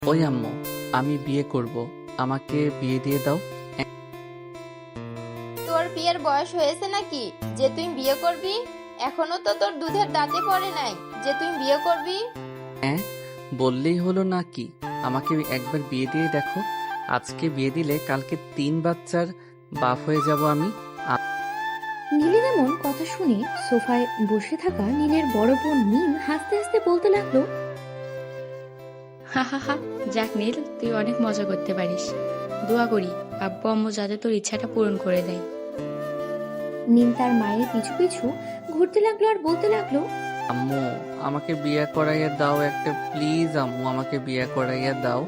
ওই আম্মু, আমি বিয়ে করব, আমাকে বিয়ে দিয়ে দাও। তোর বিয়ের বয়স হয়েছে নাকি যে তুই বিয়ে করবি? এখনো তো তোর দুধের দাঁতে পড়ে নাই যে তুই বিয়ে করবি। হ্যাঁ, বললেই হলো নাকি? আমাকে একবার বিয়ে দিয়ে দেখো। আজকে বিয়ে দিলে কালকে 3 বাচ্চার বাপ হয়ে যাব আমি। নীলের এমন কথা শুনে সোফায় বসে থাকা নীলের বড় বোন মিম হাসতে হাসতে বলতে লাগলো, হা হা হা। যাক নীল, তুই অনেক মজা করতে পারিস। দোয়া করি আব্বু আম্মু যাতে তোর ইচ্ছাটা পূরণ করে দেয়। নীল তার মায়ের পিছু পিছু ঘুরতে লাগলো আর বলতে লাগলো, আম্মু, আমাকে বিয়ে করাইয়া দাও একটা, প্লিজ আম্মু, আমাকে বিয়ে করাইয়া দাও।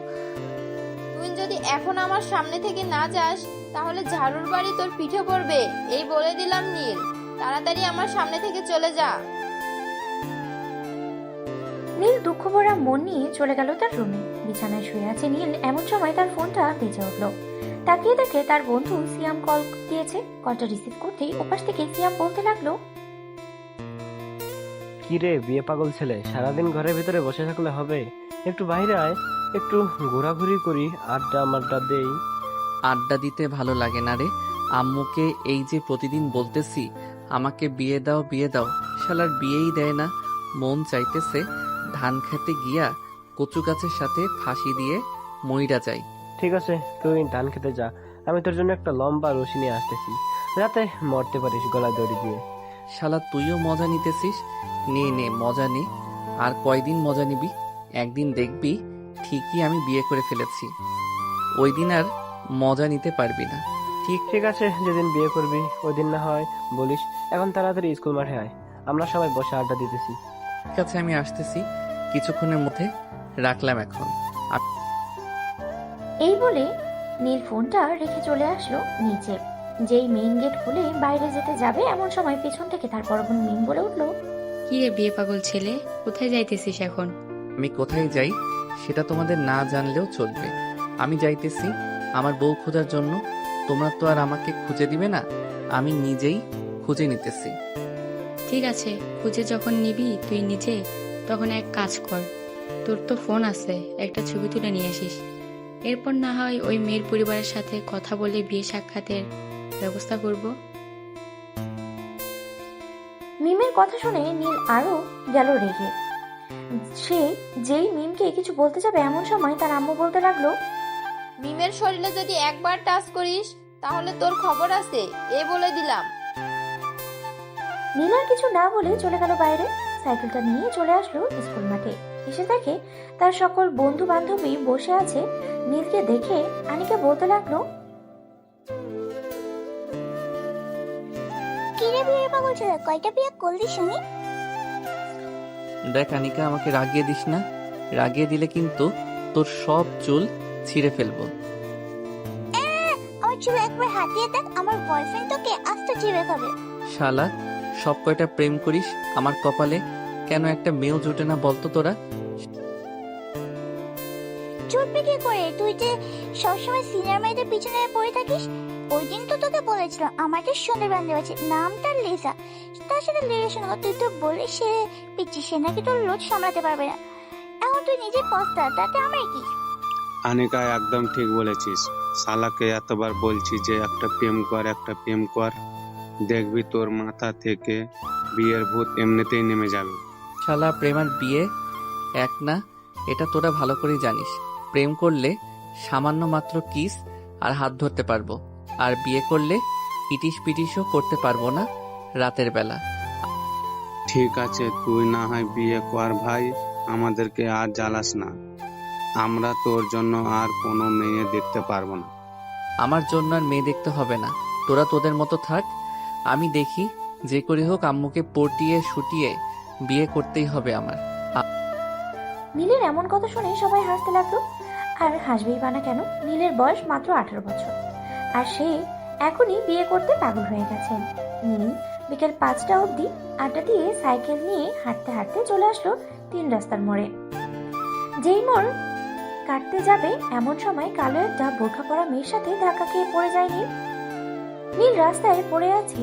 তুই যদি এখন আমার সামনে থেকে না যাস তাহলে ঝাড়ুর বাড়ি তোর পিঠে পড়বে, এই বলে দিলাম নীল। তাড়াতাড়ি আমার সামনে থেকে চলে যা। নীল দুঃখ ভরা মন নিয়ে চলে গেল তার রুমে। বিছানায় শুয়ে আছে নীল, এমন সময় তার ফোনটা বেজে উঠলো। তাকিয়ে দেখে তার বন্ধু সিয়াম কল দিয়েছে। কলটা রিসিভ করতেই ওপাশ থেকে সিয়াম বলতে লাগলো, কি রে বিয়ে পাগল ছেলে, সারাদিন ঘরের ভিতরে বসে থাকলে হবে? একটু বাইরে আয়, একটু ঘোরাঘুরি করি, আড্ডা মাড্ডা দেই। আড্ডা দিতে ভালো লাগে না রে। আম্মুকে এই যে প্রতিদিন বলতেছি আমাকে বিয়ে দাও বিয়ে দাও, শালার বিয়েই দেয় না। মন চাইতেছে ধান খেতে গিয়া কচু গাছের সাথে ফাঁসি দিয়ে মইরা যাই। ঠিক আছে, তুই ধান খেতে যা, আমি তোর জন্য একটা লম্বা রশি নিয়ে আসতেছি, রাতে মরতে পারিস গলায় দড়ি দিয়ে। শালা তুইও মজা নিতেছিস? নে নে মজা নে। আর কয়দিন মজা নিবি? একদিন দেখবি ঠিকই আমি বিয়ে করে ফেলেছি, ওই দিন আর মজা নিতে পারবি না। ঠিক আছে, যেদিন বিয়ে করবি ওই দিন না হয় বলিস। এখন তাড়াতাড়ি স্কুল মাঠে আয়, আমরা সবাই বসে আড্ডা দিতেছি। ঠিক আছে, আমি আসতেছি কিছুক্ষণের মধ্যে, রাখলাম এখন। এই বলে নীল ফোনটা রেখে চলে আসলো নিচে। যেই মেইন গেট খুলে বাইরে যেতে যাবে এমন সময় পেছন থেকে তার বড় বোন মিম বলে উঠলো, কি রে বিয়ে পাগল ছেলে, কোথায় যাইতেছিস এখন? আমি কোথায় যাই সেটা তোমাদের না জানলেও চলবে। আমি যাইতেছি আমার বউ খোঁজার জন্য। তোমরা তো আর আমাকে খুঁজে দিবে না, আমি নিজেই খুঁজে নিতেছি। ঠিক আছে, খুঁজে যখন নিবি তুই নিজে, তখন এক কাজ কর, তোর তো ফোন আছে, একটা ছবি তুলে নিয়ে আসিস। এরপর না হয় ওই মেয়ের পরিবারের সাথে কথা বলে বিয়ে সাক্ষাতের ব্যবস্থা করব। মিমের কথা শুনে নীল আরো গেল রেগে। সে যেই মিমকে কিছু বলতে যাবে এমন সময় তার আম্মু বলতে লাগলো, মিমের শরীরে যদি একবার টাচ করিস তাহলে তোর খবর আছে, এই বলে দিলাম। নীল আর কিছু না বলে চলে গেল বাইরে। সাইকেলটা নিয়ে চলে আসলো স্কুল মাঠে। এসে দেখে তার সকল বন্ধু বান্ধবী বসে আছে। নীলকে দেখে আনিকা বলতে লাগলো, কিরে বিয়ে পাগল ছেলে, কয়টা বিয়ে করলি শুনি? দেখ আনিকা, আমাকে রাগিয়ে দিস না। রাগিয়ে দিলে কিন্তু তোর সব চুল ছিঁড়ে ফেলবো। আমার চুল একবার হাতিয়ে দেখ, আমার বয়ফ্রেন্ড তোকে আস্ত চিড়ে খাবে। শালা, সব কয়টা প্রেম করিস আমার কপালে কেন একটা মেয়েও জুটে না বলতো তোরা? চুটবে কি করে, তুই যে সবসময় সিনিয়র মেয়েদের পিছনে পড়ে থাকিস। ওই দিন তো তোকে বলেছিলাম আমাদের সুন্দর বান্ধব আছে, নামটা লিসা, তার সাথে রিলেশন কর। তুই তো বলিস সে পিচ্ছি, সে নাকি তোর লোড সামলাতে পারবে না। এখন তুই নিজে পস্তা, তাতে আমার কি? আনিকা একদম ঠিক বলেছিস। শালাকে এতবার বলছি যে একটা প্রেম কর, দেখবি তোর মাথা থেকে বিয়ের ভূত এমনিতেই নেমে যাবে। শালা, প্রেম আর বিয়ে এক না, এটা তোরা ভালো করেই জানিস। প্রেম করলে সামান্য মাত্র কিস আর হাত ধরতে পারবো, আর বিয়ে করলে ইটিস পিটিসও করতে পারবো না রাতের বেলা। ঠিক আছে, তুই না হয় বিয়ে কর ভাই, আমাদেরকে আর জ্বালাস না। আমরা তোর জন্য আর কোনো মেয়ে দেখতে পারবো না। আমার জন্য আর মেয়ে দেখতে হবে না, তোরা তোদের মতো থাক। আমি দেখি যে করে হোক আম্মুকে পটিয়ে শুটিয়ে বিয়ে করতেই হবে আমার। নীলের এমন কথা শুনে সবাই হাসতে লাগলো। আর হাসবেই বা না কেন, নীলের বয়স মাত্র 18 বছর, আর সে এখনই বিয়ে করতে পাগল হয়ে গেছে। নীল বিকেল 5টা অবধি আড্ডা দিয়ে সাইকেল নিয়ে হাঁটতে হাঁটতে চলে আসলো 3 রাস্তার মোড়ে। যেই মোড় কাটতে যাবে এমন সময় কালো একটা বোরখা পরা মেয়ের সাথে ধাক্কা খেয়ে পড়ে যায় নীল। নীল রাস্তায় পড়ে আছে,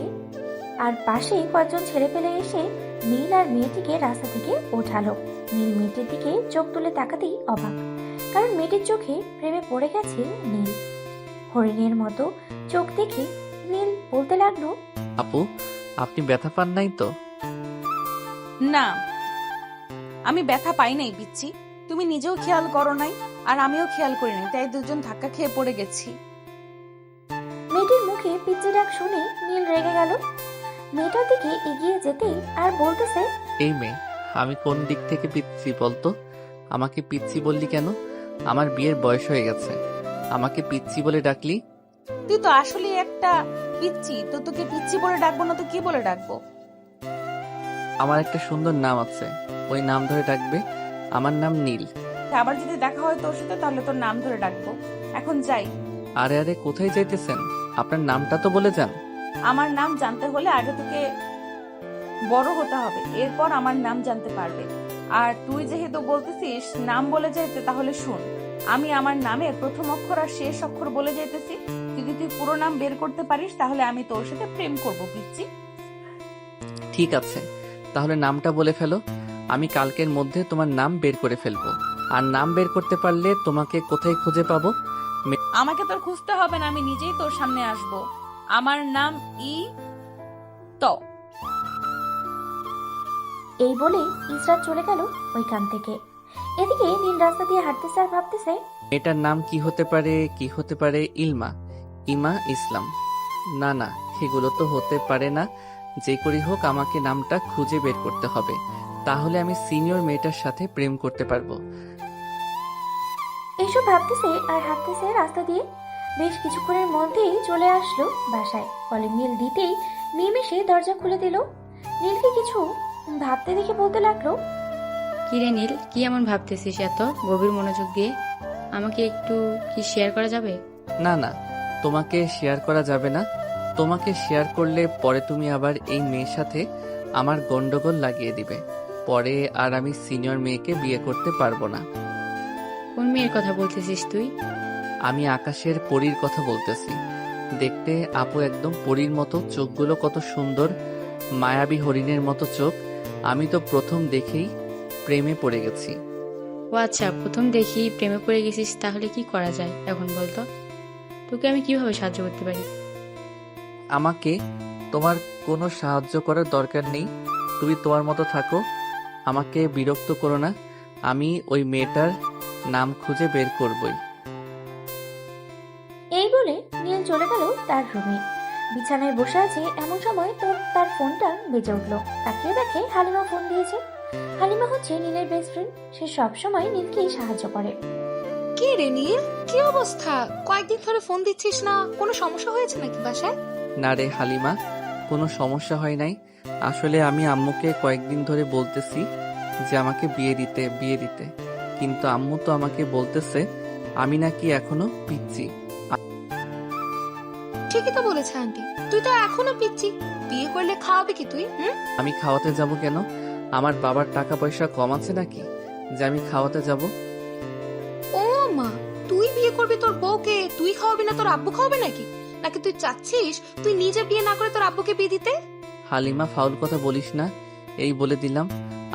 আর পাশেই কয়েকজন ছেলে পেলে এসে নীল আর মেয়েটিকে রাস্তা থেকে ওঠালো। নীল মেয়েটির দিকে চোখ তুলে তাকাতেই অবাক। কারণ মেয়েটির চোখে প্রেমে পড়ে গেছে নীল। হরিণের মতো চোখ দেখে নীল বলতে লাগলো, আপু, আপনি ব্যথা পান নাই তো? না, আমি ব্যথা পাই নাই পিচ্ছি। তুমি নিজেও খেয়াল করো নাই আর আমিও খেয়াল করি নাই, তাই দুজন ধাক্কা খেয়ে পড়ে গেছি। মেয়েটির মুখে পিচ্চি ডাক শুনে নীল রেগে গেল। মেয়েটার দিকে এগিয়ে যেতেই আর বলতেছে, এই মেয়ে, আমি কোন দিক থেকে পিচ্ছি বলতো? আমাকে পিচ্ছি বললি কেন? আমার বিয়ের বয়স হয়ে গেছে, আমাকে পিচ্ছি বলে ডাকলি? তুই তো আসলে একটা পিচ্ছি, তো তোকে পিচ্ছি বলে ডাকবো না তো কি বলে ডাকবো? আমার একটা সুন্দর নাম আছে, ওই নাম ধরে ডাকবে। আমার নাম নীল। আবার যদি দেখা হয় তোর সাথে তাহলে তোর নাম ধরে ডাকবো। এখন যাই। আরে আরে, কোথায় যাইতেছেন? আপনার নামটা তো বলে যান। আমার নাম জানতে হলে আগে তোকে বড় হতে হবে, এরপর আমার নাম জানতে পারবে। আর তুই যেহেতু বলতেছিস নাম বলে যাইতে, তাহলে শুন, আমি আমার নামের প্রথম অক্ষর আর শেষ অক্ষর বলে যাইতেছি। যদি তুই পুরো নাম বের করতে পারিস তাহলে আমি তোর সাথে প্রেম করবো পিচ্ছি। ঠিক আছে, তাহলে নামটা বলে ফেলো। আমি কালকের মধ্যে তোমার নাম বের করে ফেলবো। আর নাম বের করতে পারলে তোমাকে কোথায় খুঁজে পাবো? আমাকে তোর খুঁজতে হবে না, আমি নিজেই তোর সামনে আসব। আমার নাম ত। এই বলে ইসরাত চলে গেল ওইখান থেকে। এদিকে নীল রাস্তা দিয়ে হাঁটতেছে আর ভাবতেছে, এটার নাম কি হতে পারে? কি হতে পারে? ইলমা, ইমা, ইসলাম? না না, এগুলো তো হতে পারে না। যে করি হোক আমাকে নামটা খুঁজে বের করতে হবে, তাহলে আমি সিনিয়র মেয়েটার সাথে প্রেম করতে পারবো। এইসব ভাবতেছে আর হাঁটতেছে রাস্তা দিয়ে। বেশ কিছুক্ষণের মধ্যেই চলে আসলো বাসায়। কলিং বেল দিতেই নিমেষে দরজা খুলে দিল। নীলকে কিছু ভাবতে দেখে বলতে লাগলো, কি রে নীল, কি এমন ভাবতেছিস এত গভীর মনোযোগ দিয়ে? আমাকে একটু কি শেয়ার করা যাবে? না না, তোমাকে শেয়ার করা যাবে না। তোমাকে শেয়ার করলে পরে তুমি আবার এই মেয়ের সাথে আমার গন্ডগোল লাগিয়ে দিবে। পরে আর আমি সিনিয়র মেয়েকে বিয়ে করতে পারবো না। কোন মেয়ের কথা বলতেছিস তুই? আমি আকাশের পরীর কথা বলতেছি। দেখতে আপু একদম পরীর মতো, চোখগুলো কত সুন্দর, মায়াবী হরিণের মতো চোখ। আমি তো প্রথম দেখেই প্রেমে পড়ে গেছি। ও আচ্ছা, প্রথম দেখি প্রেমে পড়ে গেছিস, তাহলে কি করা যায় এখন বলতো? তোকে আমি কিভাবে সাহায্য করতে পারি? আমাকে তোমার কোনো সাহায্য করার দরকার নেই, তুমি তোমার মতো থাকো, আমাকে বিরক্ত করো না। আমি ওই মেয়েটার নাম খুঁজে বের করবই। এই বলে নীল চলে গেল তার রুমে। বিছানায় বসে আছে এমন সময় তার ফোনটা বেজে উঠলো। তাকিয়ে দেখে হালিমা ফোন দিয়েছে। হালিমা হচ্ছে নীলের বেস্ট ফ্রেন্ড। সে সবসময় নীলকেই সাহায্য করে। কে রে নীল, কি অবস্থা? কয়েকদিন ধরে ফোন দিচ্ছিস না, কোনো সমস্যা হয়েছে নাকি বাসায়? না রে হালিমা, কোনো সমস্যা হয় নাই। আসলে আমি আম্মুকে কয়েকদিন ধরে বলতেছি যে আমাকে বিয়ে দিতে, কিন্তু আম্মু তো আমাকে বলতেছে আমি নাকি এখনো পিচ্ছি। ঠিকই তো বলেছে আন্টি, তুই তো এখনো পিচ্ছি। বিয়ে করলে খাওয়াবে কি তুই? আমি খাওয়াতে যাব কেন? আমার বাবার টাকা পয়সা কম আছে নাকি যে আমি খাওয়াতে যাব? ও মা, তুই বিয়ে করবি, তোর বউকে তুই খাওয়াবি না, তোর আব্বু খাওয়াবে নাকি? নাকি তুই চাচ্ছিস তুই নিজে বিয়ে না করে তোর আব্বুকে বিয়ে দিতে? হালিমা, ফাউল কথা বলিস না। এই বলে দিলাম,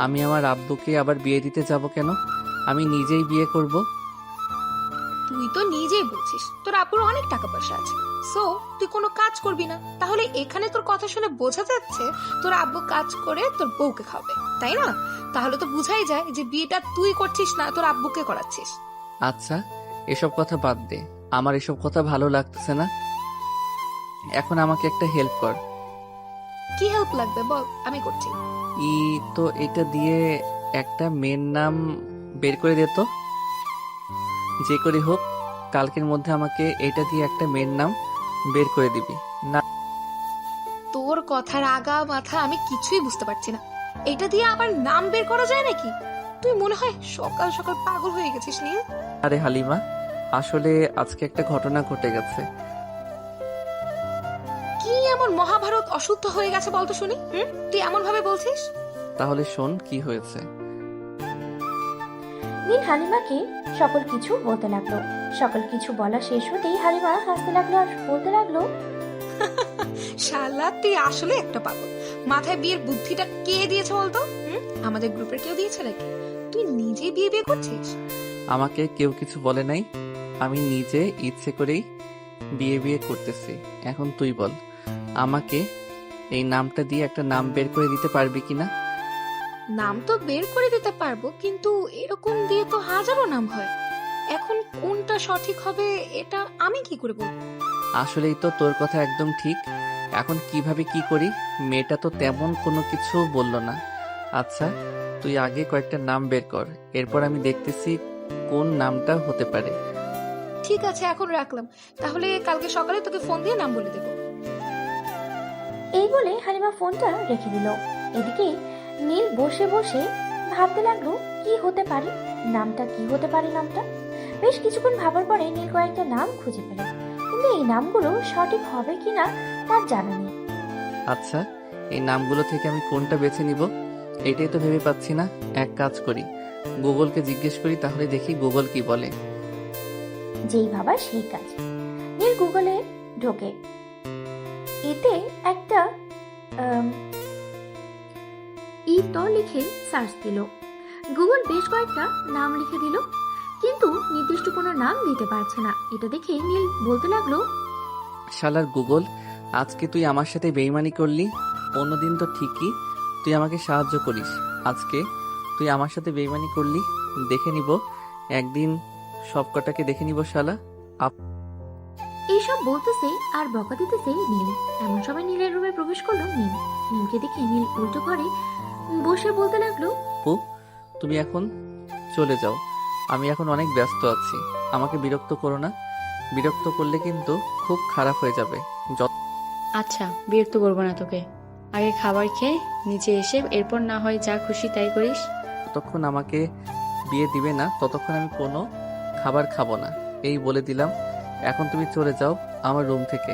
আমি আমার আব্বুকে আবার বিয়ে দিতে যাব কেন? আমি নিজেই বিয়ে করব। তুই তো নিজেই বলছিস তোর আব্বুর অনেক টাকা পয়সা আছে, সো তুই কোনো কাজ করবি না। তাহলে এখানে তোর কথা শুনে বোঝা যাচ্ছে তোর আব্বু কাজ করে তোর বউকে খাওয়াবে, তাই না? তাহলে তো বুঝাই যায় যে বিয়েটা তুই করছিস না, তোর আব্বুকে করাচ্ছিস। আচ্ছা, এসব কথা বাদ দে, আমার এসব কথা ভালো লাগতেছে না। এখন আমাকে একটা হেল্প কর। কি হেল্প লাগবে বল, আমি করছি। তো এটা দিয়ে একটা মেয়ের নাম বের করে দে তো। যে করে হোক কালকের মধ্যে আমাকে এটা দিয়ে একটা মেয়ের নাম বের করে দিবি না? তোর কথার আগা মাথা আমি কিছুই বুঝতে পারছি না। এটা দিয়ে আবার নাম বের করা যায় নাকি? তুই মনে হয় সকাল সকাল পাগল হয়ে গেছিস নীল। আরে হালিমা, আসলে আজকে একটা ঘটনা ঘটে গেছে। কি এমন মহাভারত অশুদ্ধ হয়ে গেছে বলতো শুনি? তুই এমন ভাবে বলছিস? তাহলে শোন কি হয়েছে। নীল হালিমাকে সকল কিছু বলতে লাগলো। সকল কিছু বলা শেষ হতেই হালিমা হাসতে লাগলো আর বলতে লাগলো, শালা তুই আসলে একটা পাগল। মাথায় বিয়ের বুদ্ধিটা কে দিয়েছে বলতো? আমাদের গ্রুপের কেউ দিয়েছে নাকি? তুই নিজেই বিয়ে করছিস? আমাকে কেউ কিছু বলে নাই, আমি নিজে ইচ্ছে করেই বিয়ে করতেছি। এখন তুই বল, আমাকে এই নামটা দিয়ে একটা নাম বের করে দিতে পারবি কিনা? নাম তো বের করে দিতে পারবো, কিন্তু এরকম দিয়ে তো হাজারো নাম হয়। এখন কোনটা সঠিক হবে এটা আমি কি করে বলবো? আসলেই তো তোর কথা একদম ঠিক। এখন কিভাবে কি করি? মেয়েটা তো তেমন কোনো কিছু বলল না। আচ্ছা, তুই আগে কয়েকটা নাম বের কর, এরপর আমি দেখতেছি কোন নামটা হতে পারে। ঠিক আছে, এখন রাখলাম। তাহলে কালকে সকালে তোকে ফোন দিয়ে নাম বলে দেবো। এই বলে হালিমা ফোনটা রেখে দিল। এদিকে নীল বসে বসে ভাবতে লাগলো কি হতে পারে নামটা, কি হতে পারে নামটা। বেশ কিছুক্ষণ ভাবার পরে নীল কয়েকটা নাম খুঁজে পেল, কিন্তু এই নামগুলো সঠিক হবে কিনা তার জানা নেই। আচ্ছা, এই নামগুলো থেকে আমি কোনটা বেছে নিব এটাই তো ভেবে পাচ্ছি না। এক কাজ করি, গুগলকে জিজ্ঞেস করি, তাহলে দেখি গুগল কি বলে। যেই ভাবা সেই কাজ। নীল গুগলে ঢোকে, এতে একটা ইত লিখে সার্চ দিল। গুগল বেশ কয়েকটা নাম লিখে দিল, কিন্তু নির্দিষ্ট কোনো নাম দিতে পারছে না। এটা দেখে নীল বলতে লাগলো, শালার গুগল, আজকে তুই আমার সাথে বেইমানি করলি। অন্যদিন তো ঠিকই তুই আমাকে সাহায্য করিস, আজকে তুই আমার সাথে বেইমানি করলি। দেখে নিব একদিন, সবকটাকে দেখে নিব শালা। এইসব বলতেছে আর বকা দিতেছে নীল। এমন সময় নীলের রুমে প্রবেশ করলো নীল। নীলকে দেখে নীল উল্টো ঘরে বসে বলতে লাগলো, আপু, তুমি এখন চলে যাও, আমি এখন অনেক ব্যস্ত আছি। আমাকে বিরক্ত করো না, বিরক্ত করলে কিন্তু খুব খারাপ হয়ে যাবে। আচ্ছা, বিরক্ত করবো না তোকে। আগে খাবার খেয়ে নিচে এসে এরপর না হয় যা খুশি তাই করিস। যতক্ষণ আমাকে বিয়ে দিবে না ততক্ষণ আমি কোনো খাবার খাবো না, এই বলে দিলাম। এখন তুমি চলে যাও আমার রুম থেকে।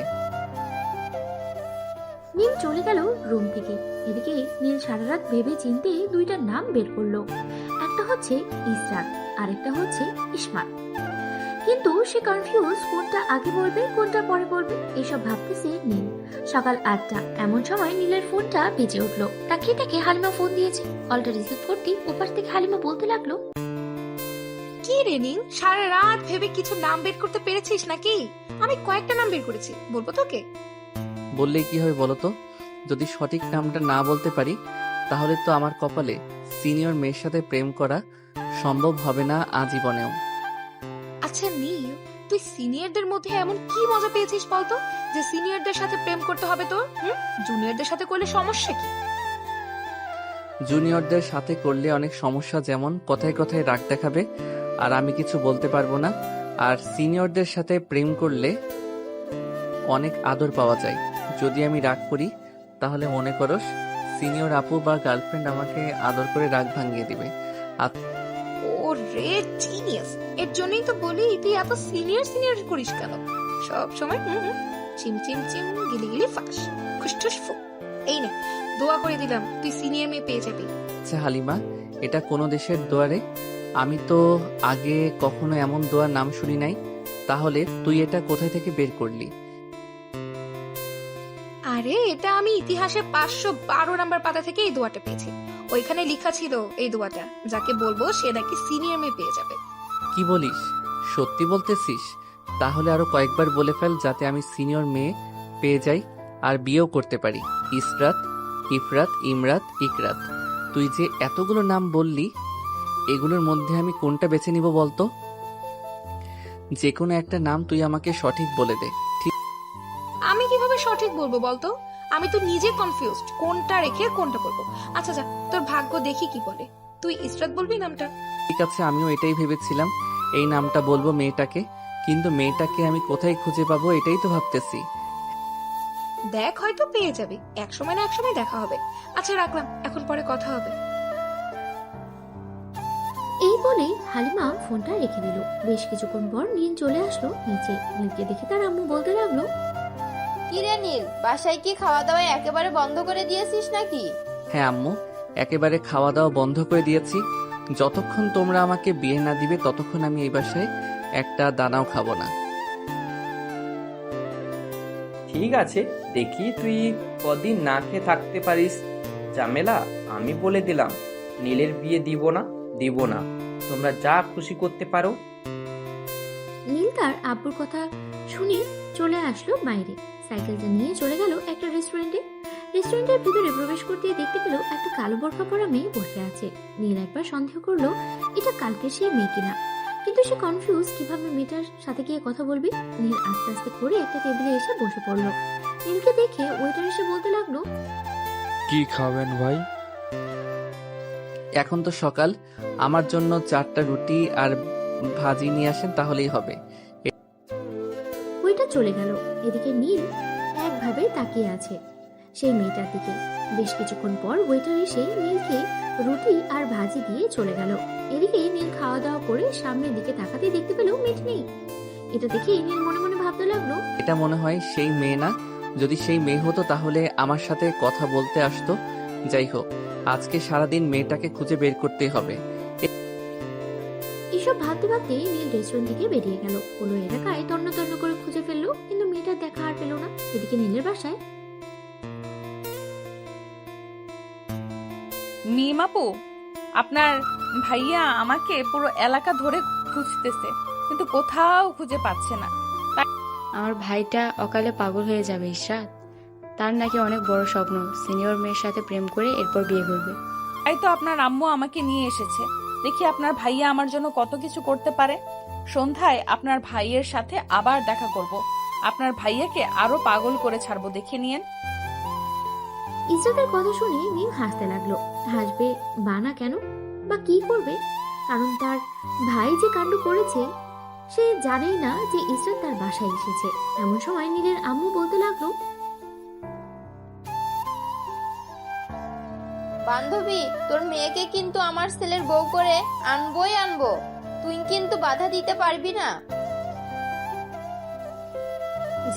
নীল চলে গেল রুম থেকে। এদিকে নীল সারা রাত ভেবে চিনতে দুইটা নাম বের করলো। একটা হচ্ছে ইসরাত, আরেকটা হচ্ছে ইসমাত। কিন্তু সে কনফিউজ, কোনটা আগে বলবে কোনটা পরে বলবে, এসব ভাবতেছে নীল। সকাল 8টা, এমন সময় নীলের ফোনটা বেজে উঠলো। তাকিয়ে দেখে হালিমা ফোন দিয়েছে। কলটা রিসিভ করতেই ওপাশ থেকে হালিমা বলতে লাগলো, কি রে নীল, সারা রাত ভেবে কিছু নাম বের করতে পেরেছিস নাকি? আমি কয়েকটা নাম বের করেছি, বলবো তোকে? বললেই কি হবে বলো তো? যদি সঠিক নামটা না বলতে পারি তাহলে তো আমার কপালে সিনিয়র মেয়ের সাথে প্রেম করা সম্ভব হবে না আজীবনেও। আচ্ছা নীল, তুই সিনিয়রদের মধ্যে এমন কি মজা পেয়েছিস বলতো, যে সিনিয়রদের সাথে প্রেম করতে হবে তোর? জুনিয়রদের সাথে করলে সমস্যা কি? জুনিয়রদের সাথে করলে অনেক সমস্যা, যেমন কথায় কথায় রাগ দেখাবে আর আমি কিছু বলতে পারবো না। আর সিনিয়রদের সাথে প্রেম করলে অনেক আদর পাওয়া যায়। যদি আমি রাগ করি তাহলে মনে করস সিনিয়র আপু বা গার্লফ্রেন্ড আমাকে আদর করে রাগ ভাঙিয়ে দিবে। ও রে জিনিয়াস, এর জন্যই তো বলি তুই এত সিনিয়র সিনিয়র করিস কেন? সব সময় চিম চিম চিম, গিলি গিলি ফাঁস, খুশটুস ফু। এই নে, দোয়া করে দিলাম, তুই সিনিয়র মেয়ে পেয়ে যাবি। আচ্ছা হালিমা, এটা কোন দেশের দোয়ারে? আমি তো আগে কখনো এমন দোয়ার নাম শুনি নাই। তাহলে তুই এটা কোথায় থেকে বের করলি? আরে এটা আমি ইতিহাসে 512 নাম্বার পাতা থেকে এই দোয়াটা পেয়েছি। ওইখানে লেখা ছিল এই দোয়াটা যাকে বলবো সে নাকি সিনিয়র মেয়ে পেয়ে যাবে। কি বলিস? সত্যি বলতেছিস? তাহলে আরো কয়েকবার বলে ফেল যাতে আমি সিনিয়র মেয়ে পেয়ে যাই আর বিয়েও করতে পারি। ইসরাত, ইফরাত, ইমরাত, ইকরাত, তুই যে এতগুলো নাম বললি এগুলোর মধ্যে আমি কোনটা বেছে নিব বলতো? যে কোনো একটা নাম তুই আমাকে সঠিক বলে দে। ঠিক? আমি কিভাবে সঠিক বলবো বলতো? আমি তো নিজে কনফিউজড, কোনটা রেখে কোনটা করবো। আচ্ছা যা, তোর ভাগ্য দেখি কি বলে। তুই ইসরাত বলবি নামটা? ঠিক আছে, আমিও এটাই ভেবেছিলাম এই নামটা বলবো মেয়েটাকে, কিন্তু মেয়েটাকে আমি কোথায় খুঁজে পাবো এটাই তো ভাবতেছি। দেখ, হয়তো পেয়ে যাবি, এক সময় না এক সময় দেখা হবে। আচ্ছা রাখলাম, এখন পরে কথা হবে। এই বলে হালিমা ফোনটা রেখে দিল। বেশ কিছুক্ষণ পর নীল চলে আসলো নিচে। নীলকে দেখে তার আম্মু বলতে লাগলো, কি রে নীল, বাসায় কি খাওয়া দাওয়া একেবারে বন্ধ করে দিয়েছিস নাকি? হ্যাঁ আম্মু, একেবারে খাওয়া দাওয়া বন্ধ করে দিয়েছি। যতক্ষণ তোমরা আমাকে বিয়ে না দিবে ততক্ষণ আমি এই বাসায় একটা দানাও খাবো না। ঠিক আছে, দেখি তুই কদিন না খেয়ে থাকতে পারিস। ঝামেলা আমি বলে দিলাম, নীলের বিয়ে দিব না। তোমরা যা খুশি করতে পারো। নীল তার আব্বুর কথা শুনে চলে আসলো বাইরে। সাইকেলটা নিয়ে চলে গেল একটা রেস্টুরেন্টে। রেস্টুরেন্টের ভিতরে প্রবেশ করতে দেখতে পেল একটা কালো বোরখা পরা মেয়ে বসে আছে। নীল একবার সন্দেহ করলো এটা কালকে সেই মেয়ে কিনা, কিন্তু সে কনফিউজ কিভাবে মেয়েটার সাথে গিয়ে কথা বলবে। নীল আস্তে আস্তে করে একটা টেবিলে এসে বসে পড়লো। নীলকে দেখে ওয়েটার এসে বলতে লাগলো, কি খাবেন ভাই? এখন তো সকাল, আমার জন্য 4টা রুটি আর ভাজি নিয়ে আসেন তাহলেই হবে। ওইটা চলে গেল। এদিকে নীল একভাবে তাকিয়ে আছে সেই মেয়েটার দিকে। বেশ কিছুক্ষণ পর ওয়েটার এসে নীলকে রুটি আর ভাজি দিয়ে চলে গেল। এদিকে নীল খাওয়া দাওয়া করে সামনের দিকে তাকাতে দেখতে পেল মেয়েটা নেই। এটা দেখে নীল মনে মনে ভাবতে লাগলো, এটা মনে হয় সেই মেয়ে না। যদি সেই মেয়ে হতো তাহলে আমার সাথে কথা বলতে আসতো। যাই হোক, আজকে সারাদিন মেয়েটাকে খুঁজে বের করতে হবে। এসব ভাবতে ভাবতে নীল রেস্টুরেন্ট থেকে বেরিয়ে গেল। কোনো এলাকায় তন্ন তন্ন করে খুঁজে ফেললো, কিন্তু মেয়েটার দেখা আর পেল না। এদিকে নীলের বাসায় মিম আপু, আপনার ভাইয়া আমাকে পুরো এলাকা ধরে খুঁজতেছে, কিন্তু কোথাও খুঁজে পাচ্ছে না। আমার ভাইটা অকালে পাগল হয়ে যাবে ইশরাত। তার নাকি অনেক বড় স্বপ্ন, সিনিয়র মেয়ের সাথে প্রেম করে এরপর বিয়ে করবে। তাই তো আপনার আম্মু আমাকে নিয়ে এসেছে। দেখি আপনার ভাইয়া আমার জন্য কত কিছু করতে পারে। সন্ধ্যায় আপনার ভাইয়ের সাথে আবার দেখা করব। আপনার ভাইয়াকে আরো পাগল করে ছাড়বো, দেখে নিয়েন। ইসরাতের কথা শুনে নীল হাসতে লাগলো। হাসবে বানা কেন বা কি করবে? কারণ তার ভাই যে কাণ্ড করেছে সে জানেই না যে ইসরাত তার বাসায় এসেছে। এমন সময় নীলের আম্মু বলতে লাগলো, বান্ধবী, তোর মেয়েকে কিন্তু আমার ছেলের বউ করে আনবোই আনবো। তুই কিন্তু বাধা দিতে পারবি না।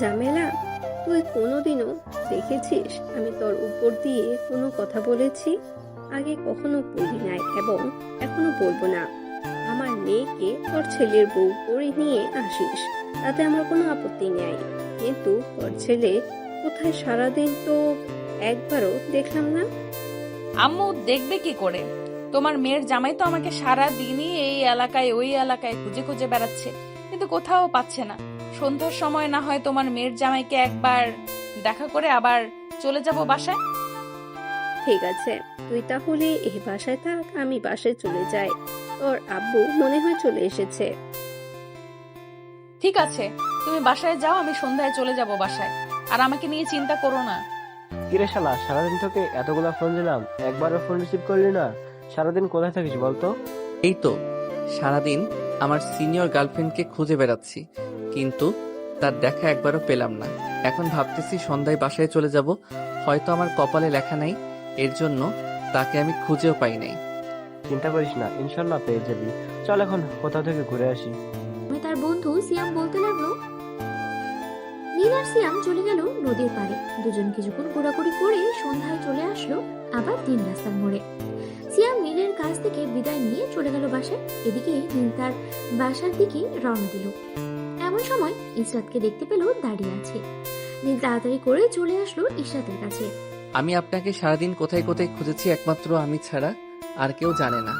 ঝামেলা, তুই কোনোদিনও দেখেছিস আমি তোর উপর দিয়ে কোনো কথা বলেছি? আগে কখনো বলি নাই এবং এখনো বলবো না। আমার মেয়েকে তোর ছেলের বউ করে নিয়ে আসিস, তাতে আমার কোনো আপত্তি নেই। কিন্তু তোর ছেলে কোথায় সারাদিন তো একবারও দেখলাম না। আম্মু দেখবে কি করে? তোমার মেয়ের জামাই তো আমাকে সারা দিনই এই এলাকায় ওই এলাকায় খুঁজে খুঁজে বেড়াচ্ছে, কিন্তু কোথাও পাচ্ছে না। সন্ধ্যার সময় না হয় তোমার মেয়ের জামাইকে একবার দেখা করে আবার চলে যাব বাসায়। ঠিক আছে, তুই তাহলে এই বাসায় থাক, আমি বাসায় চলে যাই। তোর আব্বু মনে হয় চলে এসেছে। ঠিক আছে, তুমি বাসায় যাও, আমি সন্ধ্যায় চলে যাব বাসায়। আর আমাকে নিয়ে চিন্তা করো না। কিরে শালা, সারাদিন তোকে এতগুলা ফোন দিলাম, একবারও ফোন রিসিভ করলি না। সারাদিন কোথায় থাকিস বলতো? এই তো সারাদিন আমার সিনিয়র গার্লফ্রেন্ডকে খুঁজে বেড়াচ্ছি, কিন্তু তার দেখা একবারও পেলাম না। এখন ভাবতেছি সন্ধ্যায় বাসায় চলে যাব। হয়তো আমার কপালে লেখা নাই, এর জন্য তাকে আমি খুঁজেও পাই নাই। চিন্তা করিস না, ইনশাল্লাহ পেয়ে যাবি। চল এখন কোথাও থেকে ঘুরে আসি। তার বন্ধু সিয়াম বলতে লাগলো, নীল আর সিয়াম চলে গেল নদীর পাড়ে। দুজন কিছুক্ষণ ঘোরাঘুরি করে সন্ধ্যায় চলে আসলো আবার 3 রাস্তার মোড়ে। সিয়াম নীলের কাছ থেকে বিদায় নিয়ে চলে গেল বাসায়। এদিকে নীল তার বাসার দিকে রওনা দিল। এমন সময় ইসরাতকে দেখতে পেল দাঁড়িয়ে আছে। নীল তাড়াতাড়ি করে চলে আসলো ইসরাতের কাছে। আমি আপনাকে সারাদিন কোথায় কোথায় খুঁজেছি, একমাত্র আমি ছাড়া আর কেউ জানে না।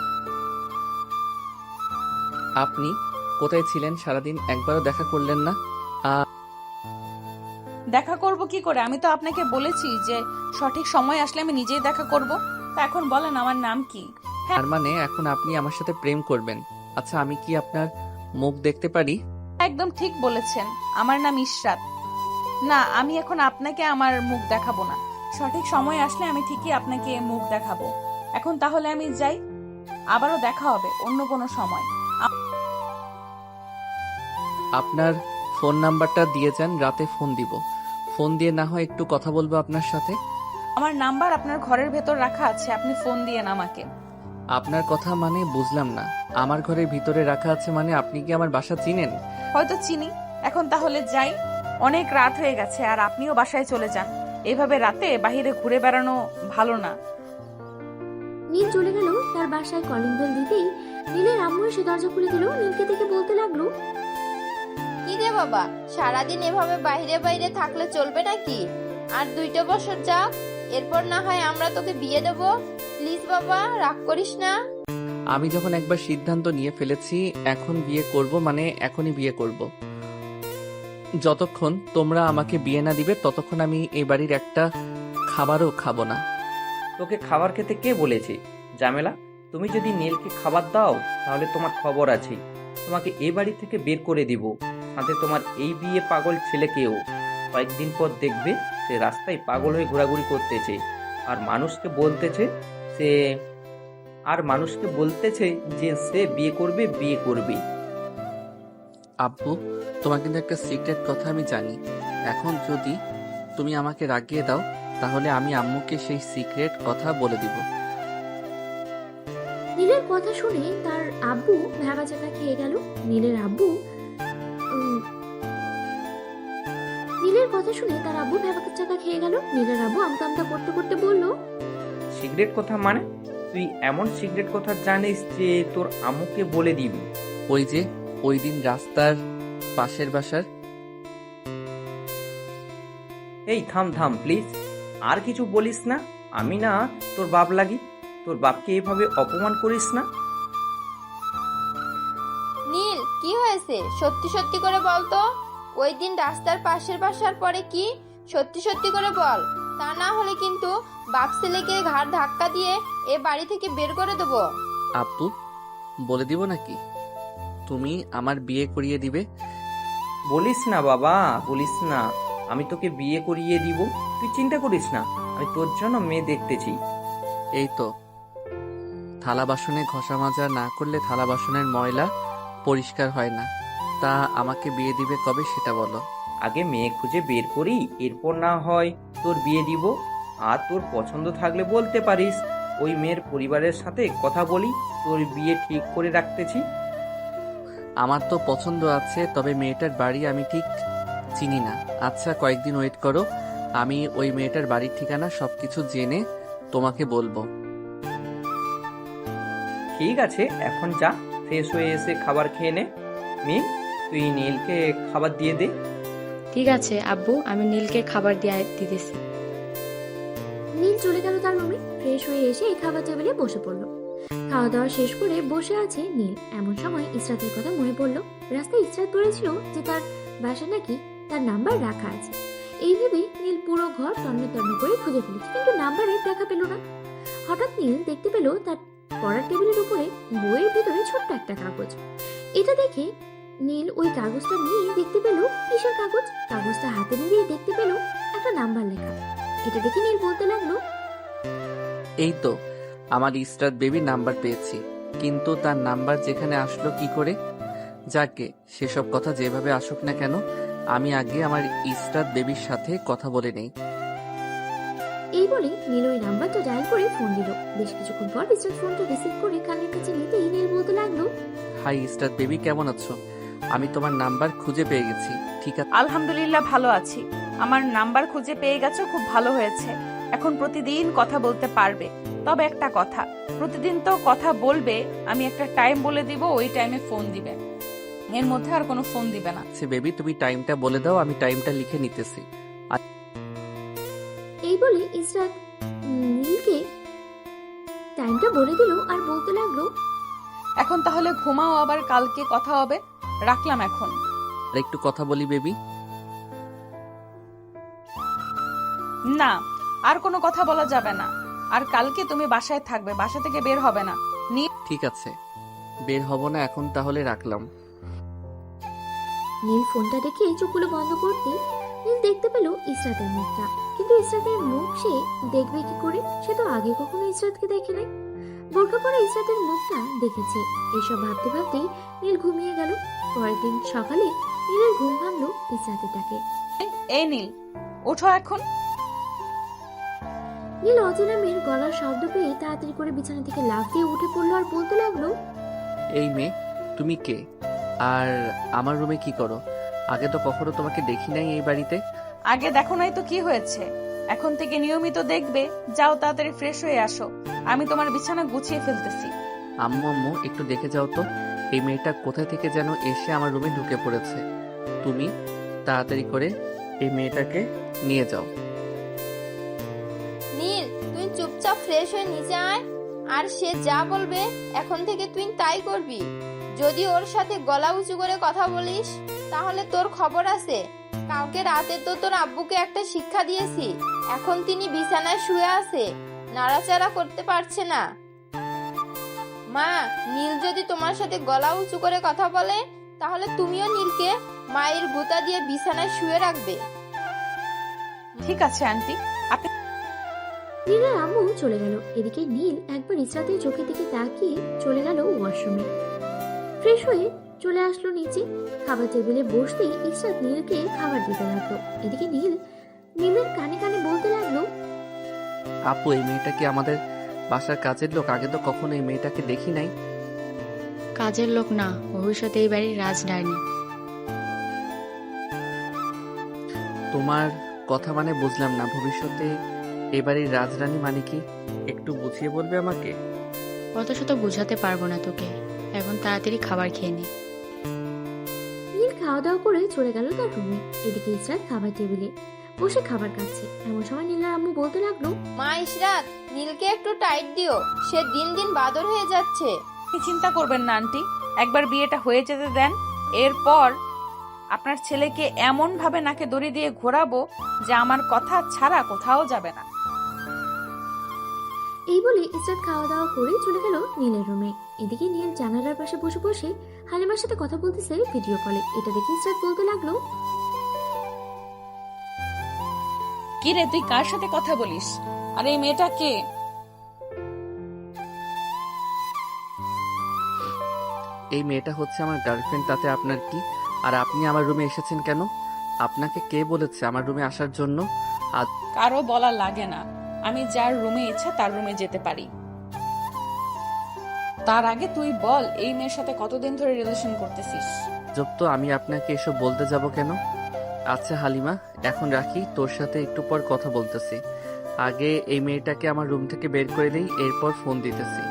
আপনি কোথায় ছিলেন সারাদিন, একবারও দেখা করলেন না। দেখা করব কি করে? আমি তো আপনাকে বলেছি যে সঠিক সময় আসলে আমি নিজেই দেখা করব। তা এখন বলেন আমার নাম কি? তার মানে এখন আপনি আমার সাথে প্রেম করবেন? আচ্ছা, আমি কি আপনার মুখ দেখতে পারি? একদম ঠিক বলেছেন, আমার নাম ইশরাত। না, আমি এখন আপনাকে আমার মুখ দেখাবো না। সঠিক সময় আসলে আমি ঠিকই আপনাকে মুখ দেখাবো। এখন তাহলে আমি যাই, আবারও দেখা হবে অন্য কোনো সময়। আপনার ফোন নাম্বারটা দিয়ে যান, রাতে ফোন দিব। ফোন দিয়ে না হয় একটু কথা বলবো আপনার সাথে। আমার নাম্বার আপনার ঘরের ভেতর রাখা আছে, আপনি ফোন দিয়েন আমাকে। আপনার কথা মানে বুঝলাম না। আমার ঘরের ভিতরে রাখা আছে মানে আপনি কি আমার বাসা চিনেন? হয়তো চিনি। এখন তাহলে যাই, অনেক রাত হয়ে গেছে, আর আপনিও বাসায় চলে যান। এভাবে রাতে বাহিরে ঘুরে বেড়ানো ভালো না। নীল চলে গেল তার বাসায়। কলিং বেল দিতেই নীলের আম্মু এসে দরজা খুলে দিল। নীলকে দেখে বলতে লাগলো, কি রে বাবা, সারাদিন এভাবে বাইরে বাইরে থাকলে চলবে নাকি? আর 2টা বছর যাক, এরপর না হয় আমরা তোকে বিয়ে দেব। প্লিজ বাবা, রাগ করিস না। আমি যখন একবার সিদ্ধান্ত নিয়ে ফেলেছি এখন বিয়ে করব মানে এখনই বিয়ে করব। যতক্ষণ তোমরা আমাকে বিয়ে না দিবে ততক্ষণ আমি এই বাড়ির একটা খাবারও খাবো না। তোকে খাবার খেতে কে বলেছে? জামেলা, তুমি যদি নীলকে খাবার দাও তাহলে তোমার খবর আছে, তোমাকে এই বাড়ি থেকে বের করে দিব, সাথে তোমার এই বিয়ে পাগল ছেলেকেও। কয়েকদিন পর দেখবে সে রাস্তায় পাগল হয়ে ঘোরাঘুরি করতেছে আর মানুষকে বলতেছে যে সে বিয়ে করবে। আব্বু, তোমার কিন্তু একটা সিক্রেট কথা আমি জানি। এখন যদি তুমি আমাকে রাগিয়ে দাও তাহলে আমি আম্মুকে সেই সিক্রেট কথা বলে দিব। নীলের কথা শুনে তার আব্বু ভ্যাবাচাকা খেয়ে গেল। নীলের আব্বু আমতা আমতা করতে করতে বলল, সিগারেট কথা মানে? তুই এমন সিগারেট কথা জানিস যে তোর আম্মুকে বলে দিবি? ওই যে ওই দিন রাস্তার পাশের বাসার। এই থাম প্লিজ, আর কিছু বলিস না। আমি না তোর বাপ লাগি, তোর বাপকে এভাবে অপমান করিস না। নীল, কি হয়েছে? সত্যি সত্যি করে বল তো। ওই দিন রাস্তার পাশের বাসার পরে কি? সত্যি সত্যি করে বল, তা না হলে কিন্তু বাপ ছেলেকে ঘাড় ধাক্কা দিয়ে এ বাড়ি থেকে বের করে দেবো। আব্বু, বলে দিব নাকি তুমি আমার বিয়ে করিয়ে দিবে? বলিস না বাবা, বলিস না। আমি তোকে বিয়ে করিয়ে দিব, তুই চিন্তা করিস না। আমি তোর জন্য মেয়ে দেখতেছি। এই তো, থালা বাসনে ঘষা মাজা না করলে থালা বাসনের ময়লা পরিষ্কার হয় না। তা আমাকে বিয়ে দিবে কবে সেটা বলো। আগে মেয়ে খুঁজে বের করি, এরপর না হয় তোর বিয়ে দিব। আর তোর পছন্দ থাকলে বলতে পারিস, ওই মেয়ের পরিবারের সাথে কথা বলি, তোর বিয়ে ঠিক করে রাখতেছি। আমার তো পছন্দ আছে, তবে মেয়েটার বাড়ি আমি ঠিক চিনি না। আচ্ছা, কয়েকদিন ওয়েট করো, আমি ওই মেয়েটার বাড়ির ঠিকানা সবকিছু জেনে তোমাকে বলবো। ঠিক আছে, এখন যা, ফ্রেশ হয়ে এসে খাবার খেয়ে নে। নীল, তুই নীলকে খাবার দিয়ে দে। ঠিক আছে আব্বু, আমি নীলকে খাবার দিয়ে দিতেছি। নীল চলে গেল তার রুমে। ফ্রেশ হয়ে এসে খাবার টেবিলে বসে পড়লো। খাওয়া দাওয়া শেষ করে বসে আছে নীল। এমন সময় ইসরাতের কথা মনে পড়লো। রাস্তায় ইসরাত বলেছিল যে তার বাসা নাকি তার নাম্বার রাখা আছে। এই ভেবে নীল পুরো ঘর তন্ন তন্ন করে খুঁজে ফেলেছে, কিন্তু নাম্বারের দেখা পেল না। হঠাৎ নীল দেখতে পেল তার পড়ার টেবিলের উপরে বইয়ের ভিতরে ছোট্ট একটা কাগজ। এটা দেখে নীল ওই কাগজটা নিয়ে দেখতে পেল কিসের কাগজ। কাগজটা হাতে নিয়ে দেখতে পেল একটা নাম্বার লেখা। এটা দেখে নীল বলতে লাগলো, এই তো আমার ইসরাত বেবি নাম্বার পেয়েছি, কিন্তু তার নাম্বার যেখানে আসলো কি করে? যাকে সেসব কথা যেভাবে আসুক না কেন, আমি আগে আমার ইসরাত বেবির সাথে কথা বলে নেই। এই বলে নীল ওই নাম্বারটা ডায়াল করে ফোন দিল। বেশ কিছুক্ষণ পর ইসরাত ফোনটা রিসিভ করে কানের কাছে নিতেই নীল বলতে লাগলো, হাই ইসরাত বেবি, কেমন আছো? আমি তোমার নাম্বার খুঁজে পেয়ে গেছি। ঠিক আছে? আলহামদুলিল্লাহ, ভালো আছি। আমার নাম্বার খুঁজে পেয়ে গেছো, খুব ভালো হয়েছে। এখন প্রতিদিন কথা বলতে পারবে। তবে একটা কথা, প্রতিদিন তো কথা বলবে, আমি একটা টাইম বলে দিব, ওই টাইমে ফোন দিবে, এর মধ্যে আর কোনো ফোন দিবে না। আচ্ছা বেবি, তুমি টাইমটা বলে দাও, আমি টাইমটা লিখে নিতেছি। এই বলে ইসরাত নীলকে টাইমটা বলে দিল আর বলতে লাগলো, এখন তাহলে ঘুমাও, আবার কালকে কথা হবে। রাখলাম এখন। আর একটু কথা বলি বেবি। না, আর কোনো কথা বলা যাবে না। আর কালকে তুমি বাসায় থাকবে, বাসা থেকে বের হবে না। ঠিক আছে, বের হব না এখন, তাহলে রাখলাম। নীল ফোনটা রেখে চোখগুলো বন্ধ করতে নীল দেখতে পেল ইসরাতের মুখটা। কিন্তু ইসরাতের মুখ সে দেখবে কি করে? সে তো আগে কখনো ইসরাতকে দেখে নাই। বোরকা পরে ইসরাতের মুখটা দেখেছে। এইসব ভাবতে ভাবতেই নীল ঘুমিয়ে গেল। পরের দিন সকালে নীলের ঘুম ভাঙলো ইসরাতের ডাকে। এই নীল, ওঠো এখন। নীল অচেনা মেয়ের গলার শব্দ পেয়ে তাড়াতাড়ি করে বিছানা থেকে লাফ দিয়ে উঠে পড়লো আর বলতে লাগলো, এই মেয়ে, তুমি কে? আর আমার রুমে কি করো? আগে তো কখনো তোমাকে দেখি নাই এই বাড়িতে। আগে দেখো নাই তো কি হয়েছে, এখন থেকে নিয়মিত দেখবে। যাও, তাড়াতাড়ি ফ্রেশ হয়ে আসো, আমি তোমার বিছানা গুছিয়ে ফেলতেছি। আম্মু আম্মু, একটু দেখে যাও তো, এই মেয়েটা কোথায় থেকে যেন এসে আমার রুমে ঢুকে পড়েছে। তুমি তাড়াতাড়ি করে এই মেয়েটাকে নিয়ে যাও। নীল, তুই চুপচাপ ফ্রেশ হয়ে নিচে আয়। আর সে যা বলবে এখন থেকে তুই তাই করবি। যদি ওর সাথে গলা উঁচু করে কথা বলিস তাহলে তোর খবর আছে। কালকে রাতে তো তোর আব্বুকে একটা শিক্ষা দিয়েছি, এখন তিনি বিছানায় শুয়ে আছে, নাড়াচাড়া করতে পারছে না। মা, নীল যদি তোমার সাথে গলা উঁচু করে কথা বলে তাহলে তুমিও নীলকে মায়ের গুতা দিয়ে বিছানায় শুয়ে রাখবে। ঠিক আছে আন্টি, আপনি নীলের আম্মু চলে গেল। এদিকে নীল একবার ইসরাতের চোখের দিকে তাকিয়ে চলে গেল ওয়াশরুমে। ফ্রেশ হয়ে চলে আসলো নিচে। খাবার টেবিলে বসতেই ইসরাত নীলকে খাবার দিতে লাগলো। এদিকে নীলের কানে কানে বলতে লাগলো, আপু, এই মেয়েটা কি আমাদের বাসার কাজের লোক? আগে তো কখনো এই মেয়েটাকে দেখি নাই। কাজের লোক না, ভবিষ্যতে এই বাড়ির রাজরানী। তোমার কথা মানে বুঝলাম না। ভবিষ্যতে এবারের রাজরানী মানে কি? একটু বুঝিয়ে বলবে আমাকে? অত শত বোঝাতে পারবো না তোকে, এখন তাড়াতাড়ি খাবার খেয়ে নে। নীল খাওয়া দাওয়া করে চলে গেল তার রুমে। এদিকে ইসরাত খাবার টেবিলে বসে খাবার খাচ্ছে। এমন সময় নীলের আম্মু বলতে লাগলো, মা, ইশরাত, নীলকে একটু টাইট দিও, সে দিন দিন বাদর হয়ে যাচ্ছে। চিন্তা করবেন না আন্টি, একবার বিয়েটা হয়ে যেতে দেন, এরপর আপনার ছেলেকে এমন ভাবে নাকে দড়ি দিয়ে ঘোরাবো যে আমার কথা ছাড়া কোথাও যাবে না। এই বলে ইসরাত খাওয়া দাওয়া করে চলে গেল নীলের রুমে। এদিকে নীল জানালার পাশে বসে বসে হালিমার সাথে কথা বলতেছে ভিডিও কলে। এটা দেখে ইসরাত বলতে লাগলো, কি রে, তুই কার সাথে কথা বলিস? আর এই মেয়েটা কে? এই মেয়েটা হচ্ছে আমার গার্লফ্রেন্ড, তাতে আপনার কি? আর আপনি আমার রুমে এসেছেন কেন? আপনাকে কে বলেছে আমার রুমে আসার জন্য? কারো বলা লাগে না, আমি যার রুমে ইচ্ছা তার রুমে যেতে পারি। তার আগে তুই বল, এই মেয়ের সাথে কতদিন ধরে রিলেশন করতেছিস? জব তো আমি আপনাকে এসব বলতে যাব কেন? আচ্ছা হালিমা, এখন রাখি, তোর সাথে একটু পর কথা বলতেছি। আগে এই মেয়েটাকে আমার রুম থেকে বের করে দেই, এরপর ফোন দিতেছি।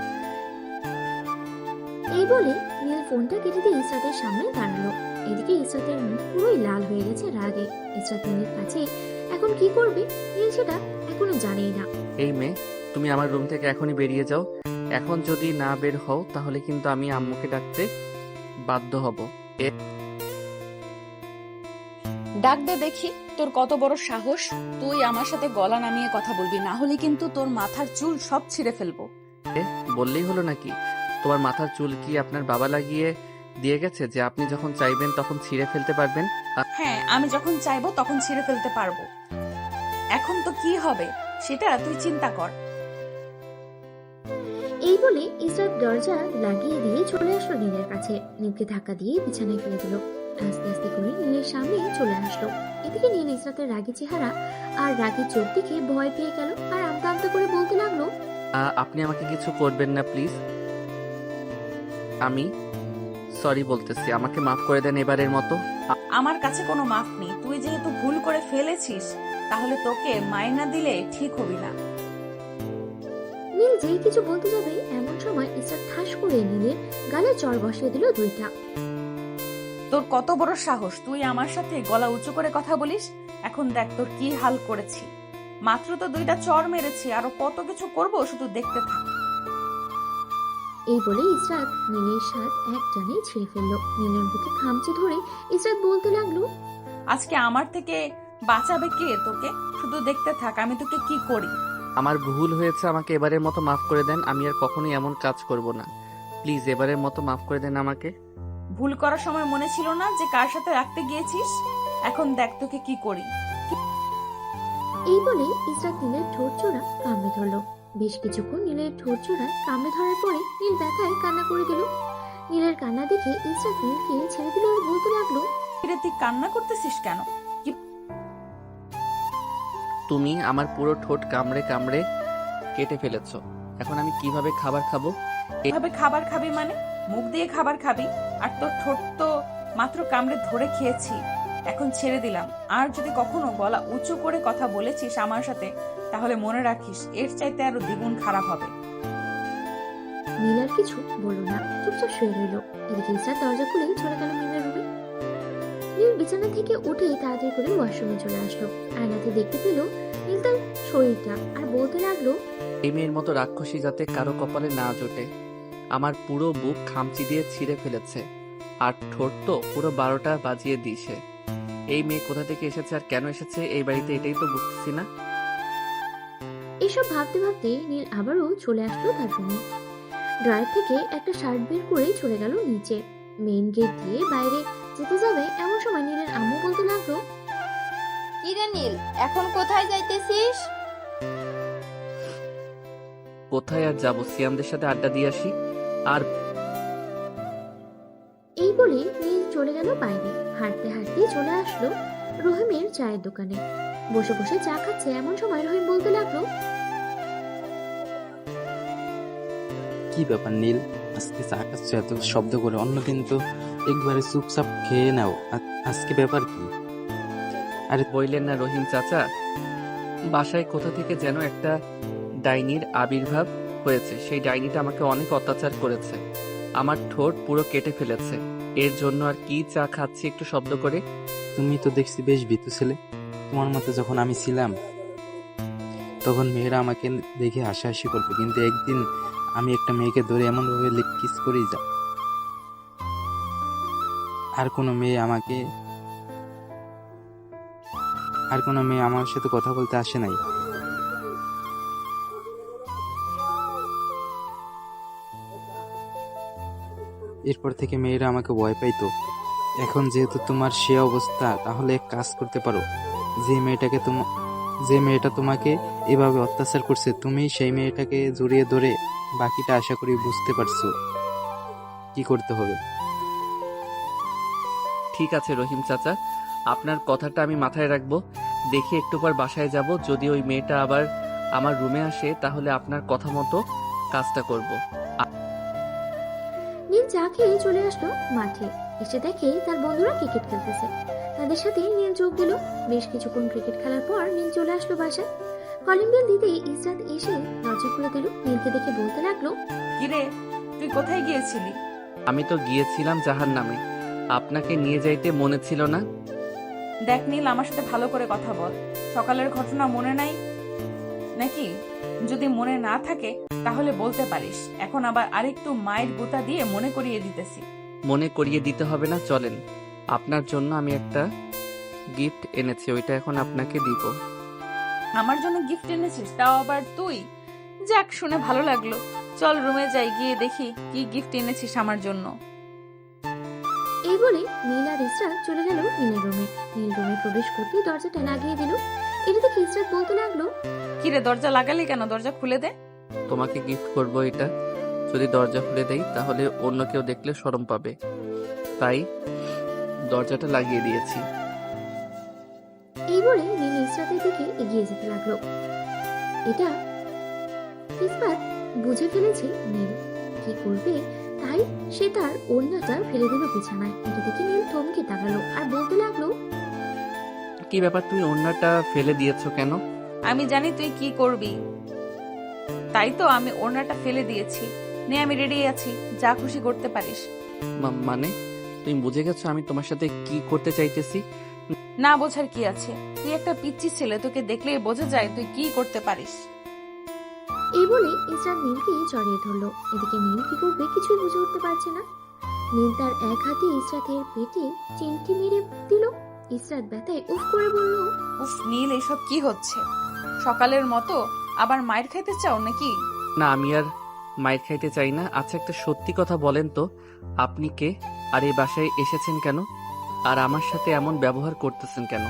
এই বলে নীল ফোনটা কেটে দিয়ে ইসরাতের সামনে দাঁড়ালো। এদিকে ইসরাতের মুখ পুরোই লাল হয়ে গেছে রাগে। ইসরাত নীলের কাছে এখন কি করবে নীল সেটা এখনো জানেই না। এই মেয়ে, তুমি আমার রুম থেকে এখনই বেরিয়ে যাও। এখন যদি না বের হও তাহলে কিন্তু আমি আম্মুকে ডাকতে বাধ্য হব। ডাক দে দেখি, তোর কত বড় সাহস। তুই আমার সাথে গলা নামিয়ে কথা বলবি, না হলে কিন্তু তোর মাথার চুল সব ছিঁড়ে ফেলবো। বললেই হলো নাকি? তোমার মাথার চুল কি আপনার বাবা লাগিয়ে দিয়ে গেছে যে আপনি যখন চাইবেন তখন ছিঁড়ে ফেলতে পারবেন? হ্যাঁ, আমি যখন চাইবো তখন ছিঁড়ে ফেলতে পারবো। এখন তো কি হবে সেটা তুই চিন্তা কর। এই বলে ইসরাত দরজা লাগিয়ে দিয়ে চলে আসলো নীলের কাছে। নীলকে ধাক্কা দিয়ে বিছানায় ফেলে দিল। আস্তে আস্তে করে নীলের সামনে চলে আসলো। এদিকে নীল ইসরাতের রাগী চেহারা আর রাগী চোখ দেখে ভয় পেয়ে গেল আর আমতা আমতা করে বলতে লাগলো, আপনি আমাকে কিছু করবেন না প্লিজ। আমি সরি বলতেছি, আমাকে মাফ করে দেন এবারের মতো। আমার কাছে কোনো মাফ নেই। তুই যেহেতু ভুল করে ফেলেছিস তাহলে তোকে মাইনা দিলে ঠিক হবি না। নীল যেই কিছু বলতে যাবে এমন সময় ইসরাত ঠাস করে নীলের গালে চড় বসিয়ে দিল দুইটা। তোর কত বড় সাহস, তুই আমার সাথে গলা উঁচু করে কথা বলিস? এখন দেখ তোর কি হাল করেছি। মাত্র তো দুইটা চড় মেরেছি, আরো কত কিছু করব, শুধু দেখতে থাক। এই বলে ইসরাত নীলের শার্ট এক টানে ছিঁড়ে ফেললো। নীলের বুকে খামচে ধরে ইসরাত বলতে লাগলো, আজকে আমার থেকে বাঁচাবে কে তোকে? শুধু দেখতে থাক আমি তোকে কি করি। আমার ভুল হয়েছে, আমাকে এবারের মতো মাফ করে দেন। আমি আর কখনোই এমন কাজ করব না। প্লিজ এবারের মতো মাফ করে দেন আমাকে। ভুল করার সময় মনে ছিল না যে কার সাথে রাখতে গিয়েছিস? এখন দেখ তোকে কি করি। এই বলে ইসরাত নীলের ঠোঁট জোড়া কামড়ে ধরলো। বেশ কিছুক্ষণ নীলের ঠোঁট জোড়া কামড়ে ধরার পরে নীল ব্যথায় কান্না করে দিল। নীলের কান্না দেখে ইসরাত নীলকে ছেড়ে দিল আর বলতে লাগলো, রে তুই কান্না করতেছিস কেন? তুমি আমার পুরো ঠোঁট কামড়ে কামড়ে কেটে ফেলেছো। এখন আমি কিভাবে খাবার খাবো? এভাবে খাবার খাবি মানে? মুখ দিয়ে খাবার খাবি? আর তোর ঠোঁট তো মাত্র কামড়ে ধরে খেয়েছি, এখন ছেড়ে দিলাম। আর যদি কখনো গলা উঁচু করে কথা বলেছিস আমার সাথে তাহলে মনে রাখিস এর চাইতে আরো দ্বিগুণ খারাপ হবে। নীল আর কিছু বলল না, চুপচাপ শুয়ে রইল। এদিকে ইসরাত দরজা খুলে চলে গেল নীলের রুমে। নীল বিছানা থেকে উঠে তাড়াতাড়ি করে ওয়াশরুমে চলে আসলো। আয়নাতে দেখতে পেল নীল তার শরীরটা আর বলতে লাগলো, এই মেয়ের মতো রাক্ষসী যাতে কারো কপালে না জোটে। আমার পুরো বুক খামচি দিয়ে ছিঁড়ে ফেলেছে, আর ঠোঁট তো পুরো 12টা বাজিয়ে দিয়েছে। এই মেয়ে কোথা থেকে এসেছে আর কেন এসেছে এই বাড়িতে, এটাই তো বুঝতেছি না। এসব ভাবতে ভাবতে নীল আবারও চলে আসলো তার রুমে। ড্রয়ার থেকে একটা শার্ট বের করে চলে গেল নিচে। মেইন গেট দিয়ে বাইরে যেতে যাবে এমন সময় নীলের আম্মু বলতে লাগলো, কি রে নীল, এখন কোথায় যাইতেছিস? কোথায় আর যাবো, সিয়ামদের সাথে আড্ডা দিয়ে আসি। আর এই বলে নীল চলে গেল বাইরে। হাঁটতে হাঁটতে চলে আসলো রহিমের চায়ের দোকানে। বসে বসে চা খাচ্ছে এমন সময় রহিম বলতে লাগলো, কি ব্যাপার নীল, আজকে চা খাচ্ছ এত শব্দ করে? অন্যদিন তো একবারে চুপচাপ খেয়ে নাও, আজকে ব্যাপার কি? আরে বললেন না রহিম চাচা, বাসায় কোথা থেকে যেন একটা ডাইনির আবির্ভাব হয়েছে। সেই ডাইনিটা আমাকে অনেক অত্যাচার করেছে, আমার ঠোঁট পুরো কেটে ফেলেছে। এর জন্য আর কি চা খাচ্ছি একটু শব্দ করে। তুমি তো দেখছি বেশ ভীতু ছেলে। তোমার মতো যখন আমি ছিলাম তখন মেয়েরা আমাকে দেখে হাসাহাসি করতো, কিন্তু একদিন আমি একটা মেয়েকে ধরে এমনভাবে কিস করেই যা আর কোনো মেয়ে আমার সাথে কথা বলতে আসে নাই। এরপর থেকে মেয়েরা আমাকে ভয় পাইতো। এখন যেহেতু তোমার সে অবস্থা, তাহলে এক কাজ করতে পারো। যে মেয়েটা তোমাকে এভাবে অত্যাচার করছে, তুমি সেই মেয়েটাকে জড়িয়ে ধরে বাকিটা আশা করি বুঝতে পারছো কি করতে হবে। ঠিক আছে রহিম চাচা, আপনার কথাটা আমি মাথায় রাখবো। দেখি একটু পর বাসায় যাব, যদি ওই মেয়েটা আবার আমার রুমে আসে তাহলে আপনার কথা মতো কাজটা করব। নীল চা খেয়ে চলে আসলো মাঠে। এসে দেখে তার বন্ধুরা ক্রিকেট খেলতেছে। তাদের সাথে নীল যোগ দিল। বেশ কিছুক্ষণ ক্রিকেট খেলার পর নীল চলে আসলো বাসায়। কলিং বেল দিতেই ইসরাত এসে দরজা খুলে দিল। নীলকে দেখে বলতে লাগলো, কিরে, তুই কোথায় গিয়েছিলি? আমি তো গিয়েছিলাম জাহান্নামে, আপনাকে নিয়ে যাইতে মনে ছিল না? দেখ নীল, আমার সাথে ভালো করে কথা বল। সকালের ঘটনা মনে নাই নাকি? যদি মনে না থাকে তাহলে বলতে পারিস। এখন আবার আরেকটু মায়ের গুতা দিয়ে মনে করিয়ে দিতেছি। মনে করিয়ে দিতে হবে না, চলেন। আপনার জন্য আমি একটা গিফট এনেছি, ওইটা এখন আপনাকে দিব। আমার জন্য গিফট এনেছিস, তাও আবার তুই? যাক, শুনে ভালো লাগলো। চল রুমে যাই, গিয়ে দেখি কি গিফট এনেছিস আমার জন্য। এই বলে নীল আর ইসরাত চলে গেল নীলের রুমে। নীল রুমে প্রবেশ করতেই দরজাটা লাগিয়ে দিল। এটা দেখে ইসরাত বলতে লাগলো, কিরে, দরজা লাগালি কেন? দরজা খুলে দে। তোমাকে গিফট করব এটা, যদি দরজা খুলে দেই তাহলে অন্য কেউ দেখলে শরম পাবে, তাই দরজাটা লাগিয়ে দিয়েছি। এই বলে নীল ইসরাতের দিকে এগিয়ে যেতে লাগলো। এটা ইসরাত বুঝে ফেলেছে নীল কি করবে, তাই সে তার ওড়নাটা ফেলে দিল বিছানায়। এটা দেখে নীল থমকে দাঁড়ালো আর বলতে লাগলো, কি ব্যাপার, তুমি ওড়নাটা ফেলে দিয়েছো কেন? আমি জানি তুই কি করবি, তাই তো আমি ওড়নাটা ফেলে দিয়েছি। নে, আমি রেডি আছি, যা খুশি করতে পারিস। মানে তুমি বুঝে গেছো আমি তোমার সাথে কি করতে চাইতেছি? না বোঝার কি আছে? তুই একটা পিচ্চি ছেলে, তোকে দেখলেই বোঝা যায় তুই কি করতে পারিস। এই বলে ইসরাত নীলকে জড়িয়ে ধরলো। এদিকে নীল কি করবে কিছুই বুঝে উঠতে পারছে না। নীল তার এক হাতে ইসরাতের পেটে চিমটি মেরে দিল। ইসরাত ব্যথায় উফ করে বলল, উফ নীল, এসব কি হচ্ছে? সকালের মতো আবার মায়ের খাইতে চাও নাকি? না, আমি আর মায়ের খাইতে চাই না। আচ্ছা, একটা সত্যি কথা বলেন তো, আপনি কে আর এই বাসায় এসেছেন কেন, আর আমার সাথে এমন ব্যবহার করতেছেন কেন?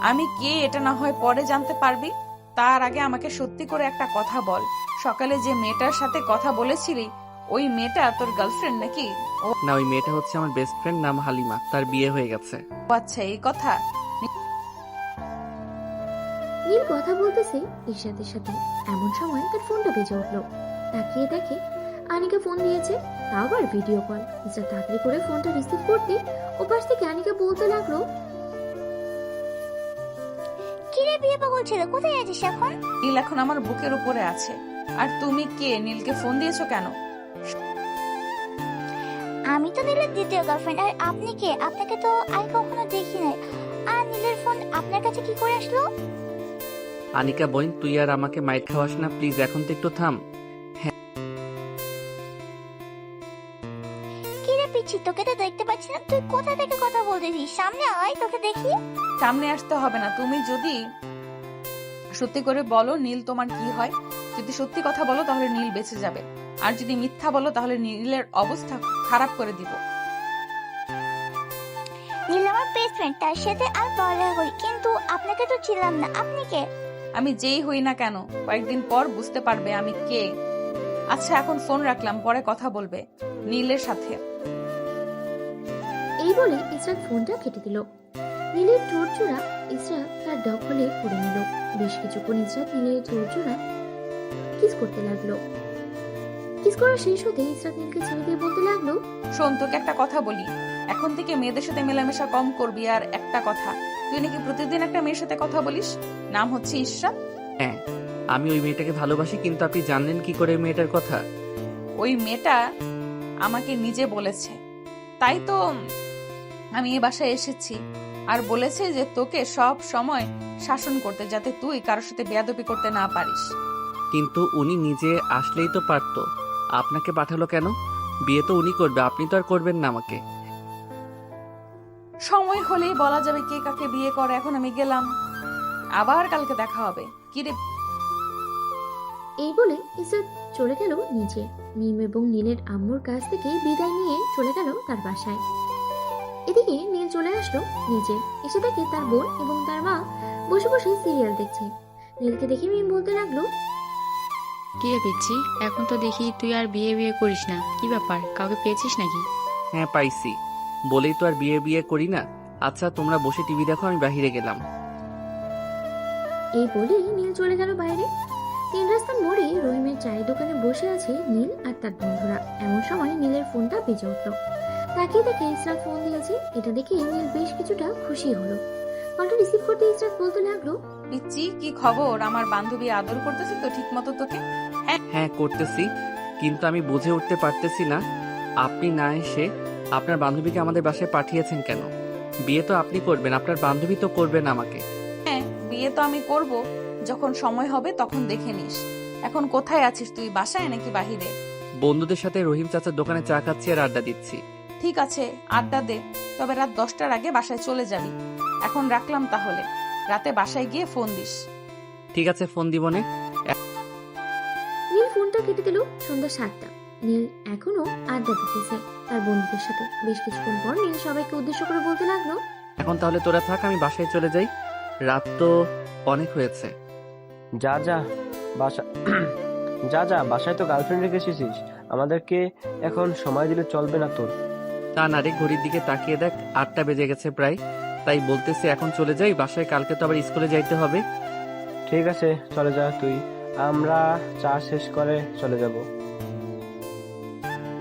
আমি কে এটা না হয় পরে জানতে পারবি, তার আগে আমাকে সত্যি করে একটা কথা বল। সকালে যে মেয়েটার সাথে কথা বলেছিলি, ওই মেয়েটা তোর গার্লফ্রেন্ড নাকি? ও না, ওই মেয়েটা হচ্ছে আমার বেস্ট ফ্রেন্ড, নাম হালিমা, তার বিয়ে হয়ে গেছে। আচ্ছা, এই কথা। নীল কথা বলতেছে ইসরাতের সাথে, এমন সময় তার ফোনটা বেজে উঠলো। তাকিয়ে দেখে আনিকা ফোন দিয়েছে, তাও আবার ভিডিও কল। ইসরাত তাড়াতাড়ি করে ফোনটা রিসিভ করতে ওপাশ থেকে আনিকা বলতে লাগলো, কিরে বিয়ে পাগল ছেলে, কোথায় আছিস এখন? নীল এখন আমার বুকের উপরে আছে। আর তুমি কে? নীলকে ফোন দিয়েছো কেন? আমি তো নীলের দ্বিতীয় গার্লফ্রেন্ড। আর আপনি কে? আপনাকে তো আগে কখনো দেখি নাই। আর নীলের ফোন আপনার কাছে কি করে আসলো? আনিকা বোন, তুই আর আমাকে মাইর খাওয়াস না প্লিজ, এখন তো একটু থাম। কি রে পিচ্ছি, তোকে তো দেখতে পাচ্ছি না, তুই কোথা থেকে কথা বলতেছিস? সামনে আয়, তোকে দেখি। সামনে আসতে হবে না, তুমি যদি সত্যি করে বলো নীল তোমার কি হয়। যদি সত্যি কথা বলো তাহলে নীল বেঁচে যাবে, আর যদি মিথ্যা বলো তাহলে নীলের অবস্থা খারাপ করে দিব। নীল আমার বেস্ট ফ্রেন্ড, তার সাথে আর পড়ালেখা করি, কিন্তু আপনাকে তো ছিলাম না। আপনি কে? আমি যেই হই না কেন, কয়েকদিন পর বুঝতে পারবে আমি কে। আচ্ছা এখন ফোন রাখলাম, পরে কথা বলবে নীলের সাথে। এই বলে ইসরাত ফোনটা কেটে দিল। নীলের ঠোঁট জোড়া ইসরাত তার দখলে করে নিল। বেশ কিছুক্ষণ ইসরাত নীলের ঠোঁট জোড়া কিস করতে লাগলো। কিস করা শেষ হতে ইসরাত নীলকে ছেড়ে দিয়ে বলতে লাগলো, শোন, তোকে একটা কথা বলি, এখন থেকে মেয়েদের সাথে মেলামেশা কম করবি। আর একটা কথা, তুই নাকি প্রতিদিন একটা মেয়ের সাথে কথা বলিস, নাম হচ্ছে ইশরাত। হ্যাঁ, আমি ওই মেয়েটাকে ভালোবাসি, কিন্তু আপনি জানলেন কি করে ওই মেয়েটার কথা? ওই মেয়েটা আমাকে নিজে বলেছে, তাই তো আমি এই বাসায় এসেছি। আর বলেছে যে তোকে সব সময় শাসন করতে, যাতে তুই কারোর সাথে বেয়াদবি করতে না পারিস। কিন্তু উনি নিজে আসলেই তো পারতো, আপনাকে পাঠালো কেন? বিয়ে তো উনি করবে, আপনি তো আর করবেন না আমাকে। সময় হলেই বলা যাবে কে কাকে বিয়ে করে। এখন আমি গেলাম, আবার কালকে দেখা হবে। কি রে? এই বলে ইসরাত চলে গেল নিচে। মিম এবং নীলের আম্মুর কাছ থেকে বিদায় নিয়ে চলে গেল তার বাসায়। এদিকে নীল চলে আসলো নিচে, এসে দেখে তার বোন এবং তার মা বসে বসে সিরিয়াল দেখছে। নীলকে দেখে মিম বলতে লাগলো, কি রে পিচ্ছি, এখন তো দেখি তুই আর বিয়ে বিয়ে করিস না, কি ব্যাপার, কাউকে পেয়েছিস নাকি? হ্যাঁ পাইছি, বলেই তো আর বিয়ে বিয়ে করি না। আচ্ছা তোমরা বসে টিভি দেখো, আমি বাহিরে গেলাম। এই বলেই নীল চলে গেল বাইরে। তিন রাস্তার মোড়ে রহিমের চায়ের দোকানে বসে আছে নীল আর তার বন্ধুরা। এমন সময় নীলের ফোনটা বেজে উঠলো। তাকিয়ে দেখে ইসরাত ফোন দিয়েছে। এটা দেখে নীল বেশ কিছুটা খুশি হলো। কলটা রিসিভ করতে ইসরাত বলতে লাগলো, পিচ্ছি কি খবর? আমার বান্ধবী আদর করতেছে তো ঠিক মতো তোকে? হ্যাঁ করতেছি, কিন্তু আমি বুঝে উঠতে পারতেছি না আপনি না এসে আপনার বান্ধবীকে আমাদের বাসায় পাঠিয়েছেন কেন? বিয়ে তো আপনি করবেন, আপনার বান্ধবী তো করবেন আমাকে। হ্যাঁ, বিয়ে তো আমি করব, যখন সময় হবে তখন দেখে নিস। এখন কোথায় আছিস তুই, বাসায় নাকি বাহিরে? বন্ধুদের সাথে রহিম চাচার দোকানে চা খাচ্ছি আর আড্ডা দিচ্ছি। ঠিক আছে, আড্ডা দে, তবে রাত 10টার আগে বাসায় চলে যাবি। এখন রাখলাম তাহলে, রাতে বাসায় গিয়ে ফোন দিস। ঠিক আছে, ফোন দিবনে। নীল ফোনটা কেটে দিল। সন্ধ্যা 7টা। নীল এখনো আড্ডা দিতেছে তার বন্ধুদের সাথে। বেশ কিছুক্ষণ পর নীল সবাইকে উদ্দেশ্য করে বলতে লাগলো, এখন তাহলে তোরা থাক, আমি বাসায় চলে যাই, রাত তো অনেক হয়েছে। যা যা বাসা যা যা, বাসায় তো গার্লফ্রেন্ড রেখে এসেছিস, আমাদেরকে এখন সময় দিলে চলবে না তোর? তা না রে, ঘড়ির দিকে তাকিয়ে দেখ, 8টা বেজে গেছে প্রায়, তাই বলতেছি এখন চলে যাই বাসায়, কালকে তো আবার স্কুলে যাইতে হবে। ঠিক আছে চলে যা তুই, আমরা চা শেষ করে চলে যাব।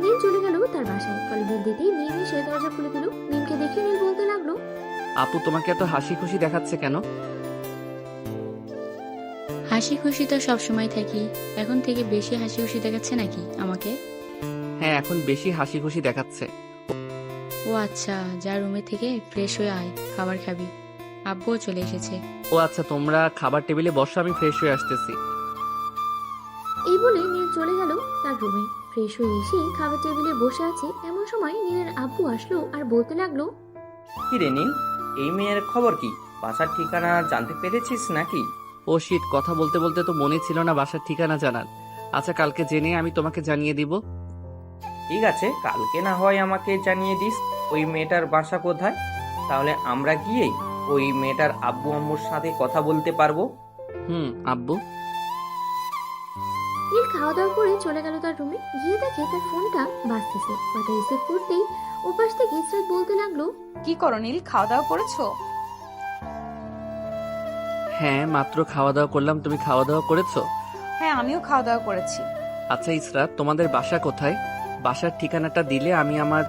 নীল চলে গেল তার বাসায়। কলিং দিতেই মিম এসে দরজা খুলে দিল। মিমকে দেখে নীল বলতে লাগলো, আপু তোমাকে এত হাসি খুশি দেখাচ্ছে কেন? হাসি খুশি তো সবসময় থাকি, এখন থেকে বেশি হাসি খুশি দেখাচ্ছে নাকি আমাকে? হ্যাঁ এখন বেশি হাসি খুশি দেখাচ্ছে। ও আচ্ছা, যা রুমে থেকে ফ্রেশ হয়ে আয়, খাবার খাবি, আব্বুও চলে এসেছে। ও আচ্ছা, তোমরা খাবার টেবিলে বসো, আমি ফ্রেশ হয়ে আসতেছি। এই বলে নীল চলে গেল তার রুমে। ফ্রেশ হয়ে এসে খাবার টেবিলে বসে আছে। এমন সময় নীলের আব্বু আসলো আর বলতে লাগলো, কি রে নীল, এই মেয়ের খবর কি? বাসার ঠিকানা জানতে পেরেছিস নাকি? ও শিট, কথা বলতে বলতে তো মনে ছিল না বাসার ঠিকানা জানার। আচ্ছা কালকে জেনে আমি তোমাকে জানিয়ে দিব। ঠিক আছে, কালকে না হয় আমাকে জানিয়ে দিস ওই মেয়েটার বাসা কোথায়, তাহলে আমরা গিয়েই ওই মেয়েটার আব্বু আম্মুর সাথে কথা বলতে পারবো। আব্বু। নীল খাওয়া দাওয়া করে চলে গেল তার রুমে। গিয়ে দেখে তার ফোনটা বাজতেছে। কথা রিসিভ করতেই ওপাশ থেকে ইসরাত বলতে লাগলো, কি করো নীল, খাওয়া দাওয়া করেছো? হ্যাঁ মাত্র খাওয়া দাওয়া করলাম, তুমি খাওয়া দাওয়া করেছো? হ্যাঁ আমিও খাওয়া দাওয়া করেছি। আচ্ছা ইসরাত, তোমাদের বাসা কোথায়? বাসার ঠিকানাটা দিলে আমি আমার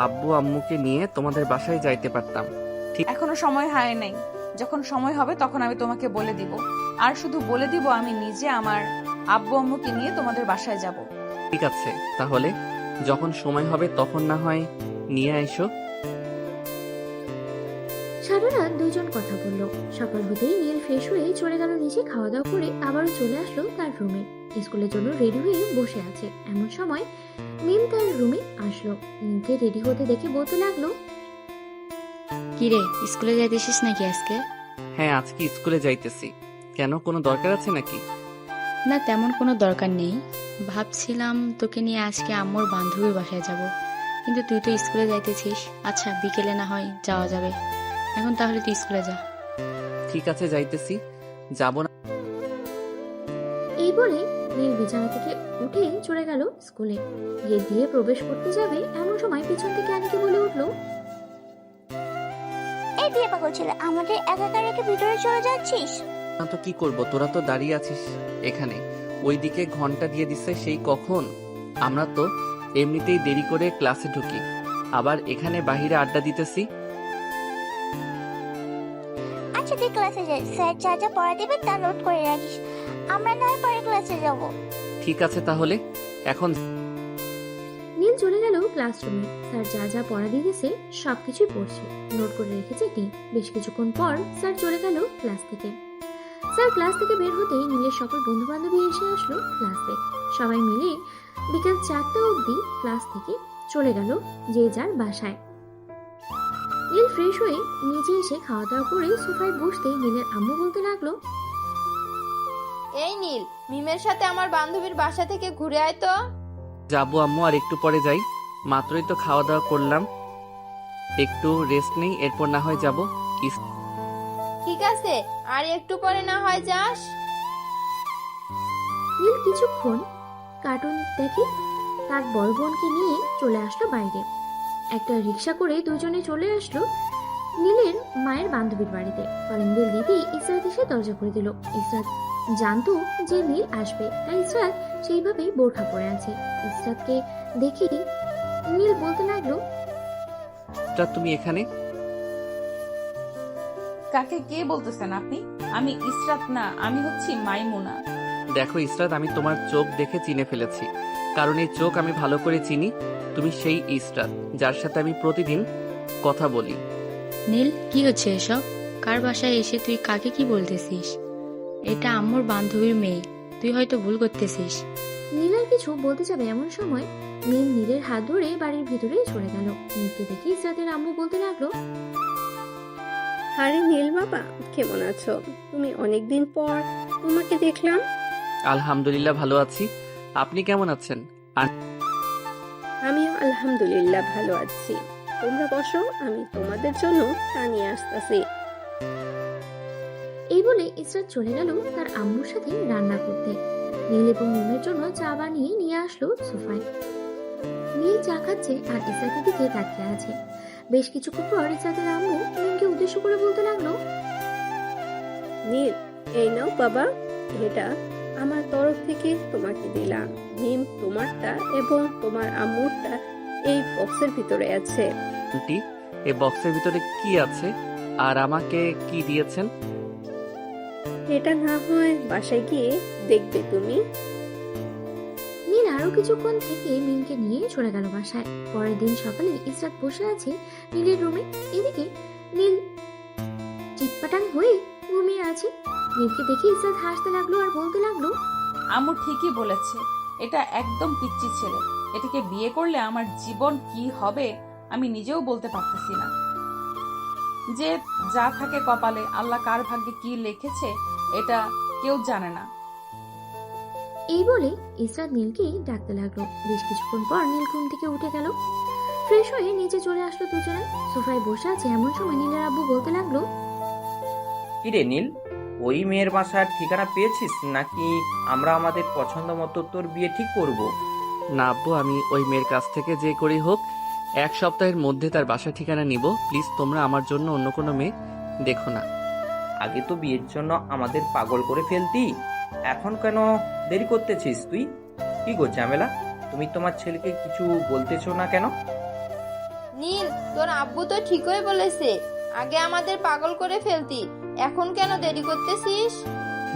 আব্বু আম্মুকে নিয়ে তোমাদের বাসায় যাইতে পারতাম। এখনো সময় হয় নাই, যখন সময় হবে তখন আমি তোমাকে বলে দিব। আর শুধু বলে দিব আমি নিজে আমার আব্বু আম্মুকে নিয়ে তোমাদের বাসায় যাব। ঠিক আছে, তাহলে যখন সময় হবে তখন না হয় নিয়ে আইসো। সারা রাত দুইজন কথা বলল। সকাল হতেই নীল ফ্রেশ হয়ে চলে গেল নিচে, খাওয়া দাওয়া করে আবারও চলে আসলো তার রুমে। স্কুলের জন্য রেডি হয়ে বসে আছে এমন সময় মিম তার রুমে আসলো। নীলকে রেডি হতে দেখে বলতে লাগলো, কিরে, স্কুলে যাইতেছিস নাকি আজকে? হ্যাঁ, আজকে স্কুলে যাইতেছি। কেন, কোনো দরকার আছে নাকি? না, তেমন কোনো দরকার নেই। ভাবছিলাম তোকে নিয়ে আজকে আম্মুর বান্ধবীর বাসায় যাব, কিন্তু তুই তো স্কুলে যাইতেছিস। আচ্ছা, বিকেলে না হয় যাওয়া যাবে। এখন তাহলে তুই স্কুলে যা। ঠিক আছে, যাইতেছি। যাব না। এই বলে নীল বিছানা থেকে উঠে চলে গেল স্কুলে। গেট দিয়ে প্রবেশ করতে যাবে এমন সময় পিছন থেকে আনিকে বলে উঠলো, এই বিয়ে পাগল ছেলে, আমাদের একা একা রেখে ভিতরে চলে যাচ্ছিস? না তো কি করব, তোরা তো দাঁড়িয়ে আছিস এখানে। ওইদিকে ঘন্টা দিয়ে দিচ্ছে সেই কখন। আমরা তো এমনিতেই দেরি করে ক্লাসে ঢুকি, আবার এখানে বাহিরে আড্ডা দিতেছি। আচ্ছা, তুই ক্লাসে যাই, স্যার যা যা পড়া দেবে তা নোট করে রাখিস। আমরা নয় পরে ক্লাসে যাব। ঠিক আছে তাহলে, এখন নীল চলে গেল ক্লাসরুমে। স্যার যা যা পড়া দিয়েছে সবকিছুই পড়ছে, নোট করে রেখেছে নীল। বেশ কিছুক্ষণ পর স্যার চলে গেল ক্লাস থেকে। স্যার ক্লাস থেকে বের হতেই নীলের সকল বন্ধু বান্ধবী এসে আসলো ক্লাসে। সবাই মিলে বিকেল 4টা অবধি ক্লাস থেকে চলে গেল যে যার বাসায়। নীল ফ্রেশ হয়ে নিচে এসে খাওয়া দাওয়া করে সোফায় বসতেই নীলের আম্মু বলতে লাগলো, এই নীল, মিমের সাথে আমার বান্ধবীর বাসা থেকে ঘুরে আয় তো। যাবো আম্মু, আর একটু পরে যাই। মাত্রই তো খাওয়া দাওয়া করলাম, একটু রেস্ট নেই, এরপর না হয় যাব। ঠিক আছে, আর একটু পরে না হয় যাস। নীল কিছুক্ষণ কার্টুন দেখে তার বড় বোনকে নিয়ে চলে আসলো বাইরে। একটা রিক্সা করে দুজনে চলে আসলো নীলের মায়ের বান্ধবীর বাড়িতে। কলিং বেল দিতেই ইসরাত এসে দরজা খুলে দিল। ইসরাত জানতো যে নীল আসবে, তাই ইসরাত সেইভাবেই বোরখা পরে আছে। ইসরাতকে দেখে নীল বলতে লাগলো, তুমি এখানে? কাকে কে বলতেছেন আপনি? আমি ইসরাত না, আমি হচ্ছি মাইমুনা। দেখো ইসরাত, আমি তোমার চোখ দেখে চিনে ফেলেছি, কারণ এই চোখ আমি ভালো করে চিনি। তুমি সেই ইসরাত যার সাথে আমি প্রতিদিন কথা বলি। নীল, কি হচ্ছে এসব? কার বাসায় এসে তুই কাকে কি বলতেছিস? এটা আম্মুর বান্ধবীর মেয়ে, তুই হয়তো ভুল করতেছিস। নীল আর কিছু বলতে যাবে এমন সময় মিম নীলের হাত ধরে বাড়ির ভিতরে চলে গেল। নীলকে দেখে ইসরাতের আম্মু বলতে লাগলো, আরে নীল বাবা, কেমন আছো? তুমি অনেকদিন পর তোমাকে দেখলাম। আলহামদুলিল্লাহ ভালো আছি, আপনি কেমন আছেন? আমিও আলহামদুলিল্লাহ ভালো আছি। তোমরা বসো, আমি তোমাদের জন্য চা নিয়ে আসতেছি। এই বলে ইসরাত চলে গেল তার আম্মুর সাথে রান্না করতে। নীল এবং মিমের জন্য চা বানিয়ে নিয়ে আসলো সোফায়। নীল চা খাচ্ছে আর ইসরাতের দিকে তাকিয়ে আছে। বেশ কিছুক্ষণ পর ইসরাতের আম্মু মিমকে উদ্দেশ্য করে বলতে লাগলো, নীল, এই নাও বাবা, এটা আমার তরফ থেকে তোমাকে দিলাম। মিম তোমারটা এবং তোমার আম্মুরটা এই বক্সের ভিতরে আছে। আন্টি, এই বক্সের ভিতরে কি আছে আর আমাকে কি দিয়েছেন? এটা না হয় বাসায় গিয়ে দেখবে তুমি। নীল আরো কিছুক্ষণ থেকে মিমকে নিয়ে চলে গেল বাসায়। পরের দিন সকালে ইসরাত বসে আছে নীলের রুমে। এদিকে নীল চিটপাটাং হয়ে ঘুমিয়ে আছে। নীলকে দেখে ইসরাত হাসতে লাগলো আর বলতে লাগলো, আম্মু ঠিকই বলেছে, এটা একদম পিচ্চি ছেলে। এটাকে বিয়ে করলে আমার জীবন কি হবে আমি নিজেও বলতে পারতেছি না। যে যা থাকে কপালে, আল্লাহ কার ভাগ্যে কি লিখেছে এটা কেউ জানে না। এই বলে ইসরাত নীলকে ডাকতে লাগলো। বেশ কিছুক্ষণ পর নীল ঘুম থেকে উঠে গেল। ফ্রেশ হয়ে নিচে চলে আসলো দুজনে। সোফায় বসে আছে এমন সময় নীলের আব্বু বলতে লাগলো, কিরে নীল, ওই মেয়ের বাসার ঠিকানা পেয়েছিস নাকি আমরা আমাদের পছন্দ মতো তোর বিয়ে ঠিক করব? না আব্বু, আমি ওই মেয়ের কাছ থেকে যে করেই হোক 1 সপ্তাহের মধ্যে তার বাসা ঠিকানা নিব। প্লিজ তোমরা আমার জন্য অন্য কোনো মেয়ে দেখো না। আগে তো বিয়ের জন্য আমাদের পাগল করে ফেলতি, এখন কেন দেরি করতেছিস তুই? কি গো ঝামেলা, তুমি তোমার ছেলেকে কিছু বলতেছো না কেন? নীল, তোর আব্বু তো ঠিকই বলেছে, আগে আমাদের পাগল করে ফেলতি, এখন কেন দেরি করতেছিস?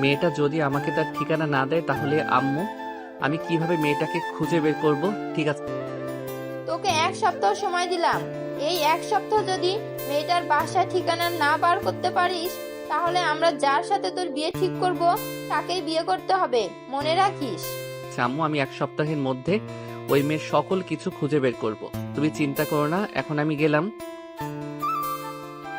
মেয়েটা যদি আমাকে তার ঠিকানা না দেয় তাহলে আম্মু, আমি কিভাবে মেয়েটাকে খুঁজে বের করব? ঠিক আছে, তোকে 1 সপ্তাহ সময় দিলাম। এই 1 সপ্তাহ যদি মেয়েটার বাসা ঠিকানা না বার করতে পারিস, তাহলে আমরা যার সাথে তোর বিয়ে ঠিক করব তাকেই বিয়ে করতে হবে, মনে রাখিস। আম্মু, আমি 1 সপ্তাহের মধ্যে ওই মেয়ের সকল কিছু খুঁজে বের করব। তুমি চিন্তা করো না, এখন আমি গেলাম।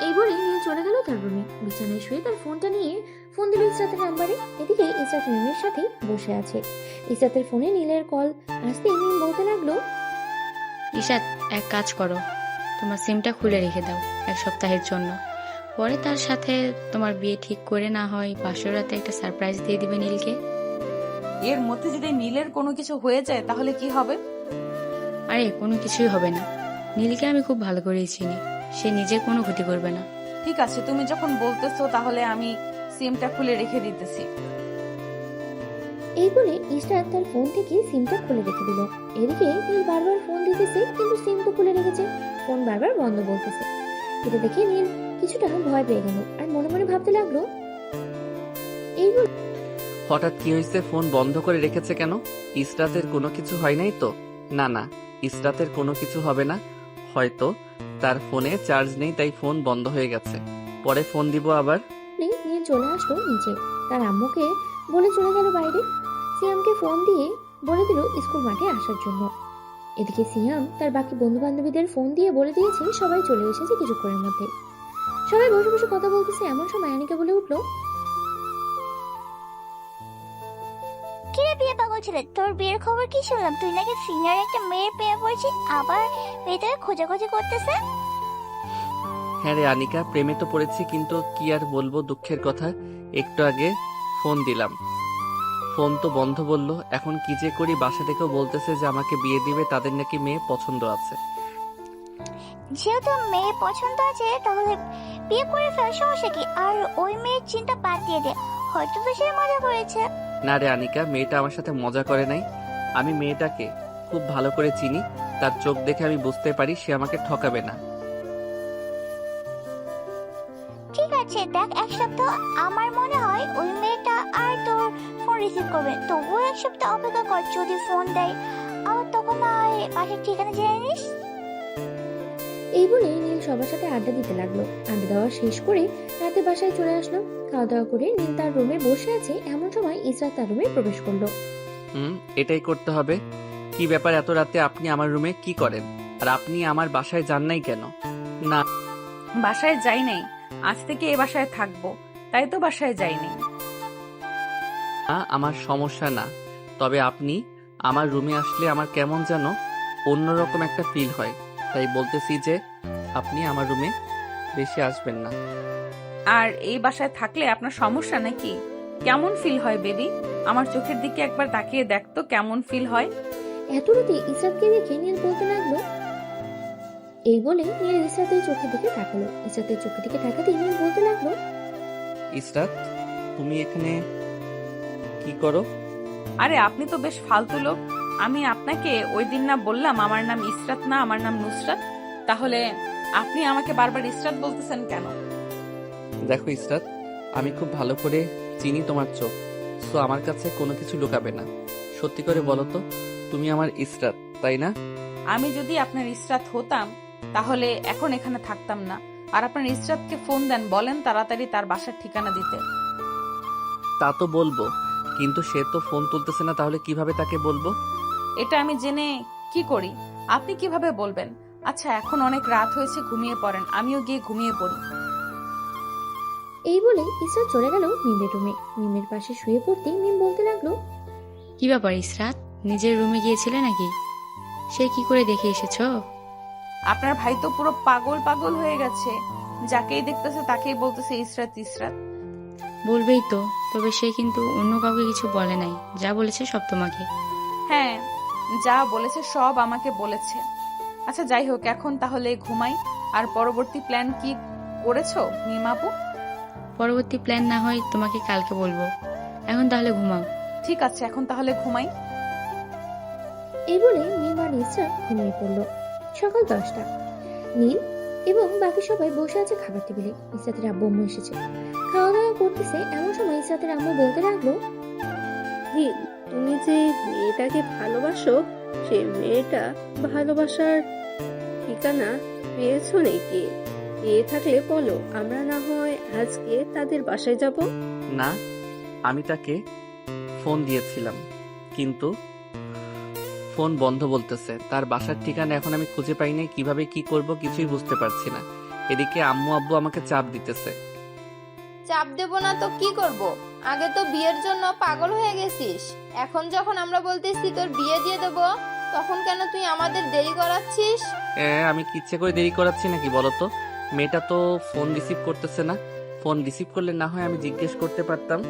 এই বলে নীল চলে গেল তার রুমে। বিছানায় শুয়ে তার ফোনটা নিয়ে ফোন দিল ইসরাতের নাম্বারে। এদিকে ইসরাত মিমের সাথে বসে আছে। ইসরাতের ফোনে নীলের কল আসতে মিম বলতে লাগলো, ঈশাত, এক কাজ করো, তোমার সিমটা খুলে রেখে দাও 1 সপ্তাহের জন্য। পরে তার সাথে তোমার বিয়ে ঠিক করে না হয় বাসর রাতে একটা সারপ্রাইজ দিয়ে দিবে নীলকে। এর মধ্যে যদি নীলের কোনো কিছু হয়ে যায় তাহলে কি হবে? আরে কোনো কিছুই হবে না, নীলকে আমি খুব ভালো করেই চিনি, সে নিজের কোনো ক্ষতি করবে না। ঠিক আছে, তুমি যখন বলতেছো তাহলে আমি সিমটা খুলে রেখে দিতেছি। এই বলে ইসরাত তার ফোন থেকে সিমটা খুলে রেখে দিল। এদিকে নীল বারবার ফোন দিতেছে, কিন্তু সিম তো খুলে রেখেছে, ফোন বারবার বন্ধ বলতেছে। এটা দেখে নীল কিছুটা ভয় পেয়ে গেল আর মনে মনে ভাবতে লাগলো, এই বলে হঠাৎ কি হয়েছে? ফোন বন্ধ করে রেখেছে কেন? ইসরাতের কোনো কিছু হয় নাই তো? না না, ইসরাতের কোনো কিছু হবে না। হয়তো তার ফোনে চার্জ নেই, তাই ফোন বন্ধ হয়ে গেছে। পরে ফোন দিব আবার। নীল চলে আসলো নিচে, তার আম্মুকে বলে চলে গেল বাইরে। সিয়ামকে ফোন দিয়ে বলে দিল স্কুল মাঠে আসার জন্য। এদিকে সিয়াম তার বাকি বন্ধু বান্ধবীদের ফোন দিয়ে বলে দিয়েছে সবাই চলে এসেছে কিছুক্ষণের মধ্যে। সবাই বসে বসে কথা বলতেছে, এমন সময় আনিকা বলে উঠলো, কিরে বিয়ে পাগল ছেলে, তোর বিয়ের খবর কি শুনলাম? তুই নাকি সিনিয়র একটা মেয়ের প্রেমে পড়েছিস, আবার মেয়েটাকে খোঁজাখুঁজি করতেছে। হ্যাঁ রে আনিকা, প্রেমে তো পড়েছি, কিন্তু কি আর বলবো, দুঃখের কথা। একটু আগে ফোন দিলাম, ফোন তো বন্ধ বললো। এখন কি যে করি, বাসা থেকেও বলতেছে যে আমাকে বিয়ে দিবে, তাদের নাকি মেয়ে পছন্দ আছে। যেহেতু মেয়ে পছন্দ আছে তাহলে বিয়ে করে ফেল, সমস্যা কি? আর ওই মেয়ের চিন্তা বাদ দিয়ে দে, হয়তো তো সে মজা করেছে। না রে আনিকা, মেয়েটা আমার সাথে মজা করে নাই। আমি মেয়েটাকে খুব ভালো করে চিনি, তার চোখ দেখে আমি বুঝতে পারি সে আমাকে ঠকাবে না। ঠিক আছে, দেখ 1 সপ্তাহ, আমার মনে হয় ওই মেয়েটা আর তোর ফোন রিসিভ করবে। তবুও 1 সপ্তাহ অপেক্ষা কর, যদি ফোন দেয় আবার তখন না হয় বাসার ঠিকানা জেনে নিস। এই বলে নীল সবার সাথে আড্ডা দিতে লাগলো। আড্ডা দেওয়া শেষ করে রাতে বাসায় চলে আসলো। খাওয়া দাওয়া করে নীল তার রুমে বসে আছে, এমন সময় ইসরাত তার রুমে প্রবেশ করলো। এটাই করতে হবে। কি ব্যাপার, এত রাতে আপনি আমার রুমে কি করেন? আর আপনি আমার বাসায় যান নাই কেন? না, বাসায় যাই নাই, আজ থেকে এ বাসায় থাকবো, তাই তো বাসায় যাইনি। আমার সমস্যা না, তবে আপনি আমার রুমে আসলে আমার কেমন যেন অন্যরকম একটা ফিল হয়, তাই বলতেছি যে আপনি আমার রুমে বেশি আসবেন না। আর এই বাসায় থাকলে আপনার সমস্যা নাকি? কেমন ফিল হয় বেবি? আমার চোখের দিকে একবার তাকিয়ে দেখ তো কেমন ফিল হয়। এত রাতে ইসরাতকে দেখে নীল বলতে লাগলো। এই বলে নীল ইসরাতের চোখের দিকে তাকালো। ইসরাতের চোখের দিকে তাকাতেই নীল বলতে লাগলো, ইসরাত, তুমি এখানে কি করো? আরে আপনি তো বেশ ফালতু লোক। আমি আপনাকে ওই দিন না বললাম আমার নাম ইসরাত না, আমার নাম নুসরাত? তাহলে আপনি আমাকে বারবার ইসরাত বলতেছেন কেন? দেখো ইসরাত, আমি খুব ভালো করে চিনি তোমার চোখ, সো আমার কাছে কোনো কিছু লুকাবে না। সত্যি করে বলো তো, তুমি আমার ইসরাত, তাই না? আমি যদি আপনার ইসরাত হতাম তাহলে এখন এখানে থাকতাম না। আর আপনার ইসরাতকে ফোন দেন, বলেন তাড়াতাড়ি তার বাসার ঠিকানা দিতে। তা তো বলবো, কিন্তু সে তো ফোন তুলতেছে না, তাহলে কিভাবে তাকে বলবো? এটা আমি জেনে কি করি? আপনি কিভাবে বলবেন? আচ্ছা, এখন অনেক রাত হয়েছে, ঘুমিয়ে পড়েন, আমিও গিয়ে ঘুমিয়ে পড়ি। এই বলে ইসরাত চলে গেল মিমের রুমে। মিমের পাশে শুয়ে পড়তেই মিম বলতে লাগলো, কি ব্যাপার ইসরাত, নিজের রুমে গিয়েছিলে নাকি? সে কি করে দেখে এসেছো? আপনার ভাই তো পুরো পাগল পাগল হয়ে গেছে, যাকেই দেখতেছে তাকেই বলতেছে ইসরাত ইসরাত। বলবেই তো, তবে সে কিন্তু অন্য কাউকে কিছু বলে নাই, যা বলেছে সব তোমাকে। হ্যাঁ, যা বলেছে সব আমাকে বলেছে। আচ্ছা যাই হোক, এখন তাহলে ঘুমাই। আর পরবর্তী প্ল্যান কি করেছো মিমাপু? পরবর্তী প্ল্যান না হয় তোমাকে কালকে বলবো, এখন তাহলে ঘুমাও। ঠিক আছে, এখন তাহলে ঘুমাই। এই বলে মিম আর ইসরাত ঘুমিয়ে পড়ল। সকাল 10টা। নীল এবং বাকি সবাই বসে আছে খাবার টেবিলে। ইসরাতের আব্বু আম্মু এসেছে, খাওয়া দাওয়া করতেছে। এমন সময় ইসরাতের আম্মু বলতে লাগলো, নীল, তুমি যে মেয়েটাকে ভালোবাসো, সেই মেয়েটা ভালোবাসার ঠিকানা পেয়েছো নাকি? বিয়ে থাকলে বলো, আমরা না হয় আজকে তাদের বাসায় যাব। না, আমি তাকে ফোন দিয়েছিলাম, কিন্তু ফোন বন্ধ বলতেছে। তার বাসার ঠিকানা এখন আমি খুঁজে পাই নাই, কিভাবে কি করব কিছুই বুঝতে পারছি না। এদিকে আম্মু আব্বু আমাকে চাপ দিতেছে। চাপ দেব না তো কি করব? আগে তো বিয়ের জন্য পাগল হয়ে গেছিস, এখন যখন আমরা বলতেছি তোর বিয়ে দিয়ে দেব, তখন কেন তুই আমাদের দেরি করাচ্ছিস? আমি কি ইচ্ছে করে দেরি করাচ্ছি নাকি বলো তো? মেয়েটা তো ফোন রিসিভ করতেছে না। ফোন রিসিভ করলে না হয় আমি জিজ্ঞেস করতে পারতাম।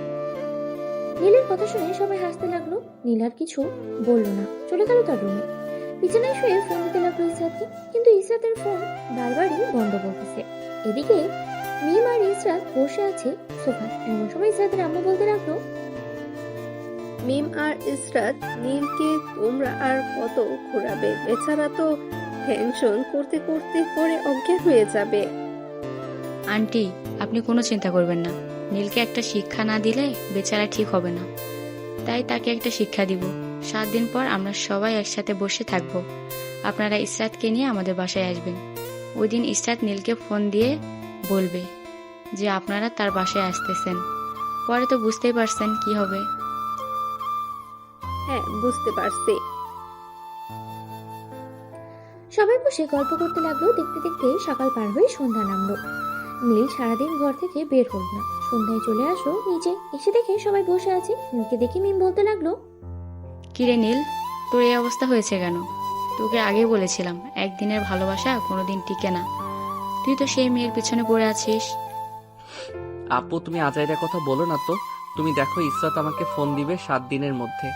নীলের কথা শুনে সবাই হাসতে লাগলো। নীল আর কিছু বলল না, চলে গেল তার রুমে। বিছানায় শুয়ে ফোন দিতে লাগলো ইসরাতকে, কিন্তু ইসরাতের ফোন বারবারই বন্ধ বলতেছে। এদিকে মিম আর ইসরাত বসে আছে সোফায়। এমন সময় ইসরাতের আম্মু বলতে লাগলো, মিম আর ইসরাত, নীলকে তোমরা আর কত ঘোরাবে? বেচারা তো টেনশন করতে করতে পরে অজ্ঞান হয়ে যাবে। আন্টি, আপনি কোনো চিন্তা করবেন না। নীলকে একটা শিক্ষা না দিলে বেচারা ঠিক হবে না, তাই তাকে একটা শিক্ষা দিব। 7 দিন পর আমরা সবাই একসাথে বসে থাকবো। আপনারা ইসরাতকে নিয়ে আমাদের বাসায় আসবেন। ওই দিন ইসরাত নীলকে ফোন দিয়ে বলবে যে আপনারা তার বাসায় আসতেছেন। পরে তো বুঝতেই পারছেন কি হবে। হ্যাঁ, বুঝতে পারছি। সবাই বসে গল্প করতে লাগলো। দেখতে দেখতে সকাল পার হয়ে সন্ধ্যা নামলো। নীল সারাদিন ঘর থেকে বের হল না। সন্ধ্যায় চলে আসলো নিচে। এসে দেখে সবাই বসে আছে। নীলকে দেখে মিম বলতে লাগলো, কিরে নীল, তোর এই অবস্থা হয়েছে কেন? তোকে আগে বলেছিলাম একদিনের ভালোবাসা কোনোদিন টিকে না। তুই তো সেই মেয়ের পিছনে পড়ে আছিস। আপু তুমি আজাইরা কথা বলো না তো। তুমি দেখো ইসরাত আমাকে ফোন দিবে 7 দিনের মধ্যে,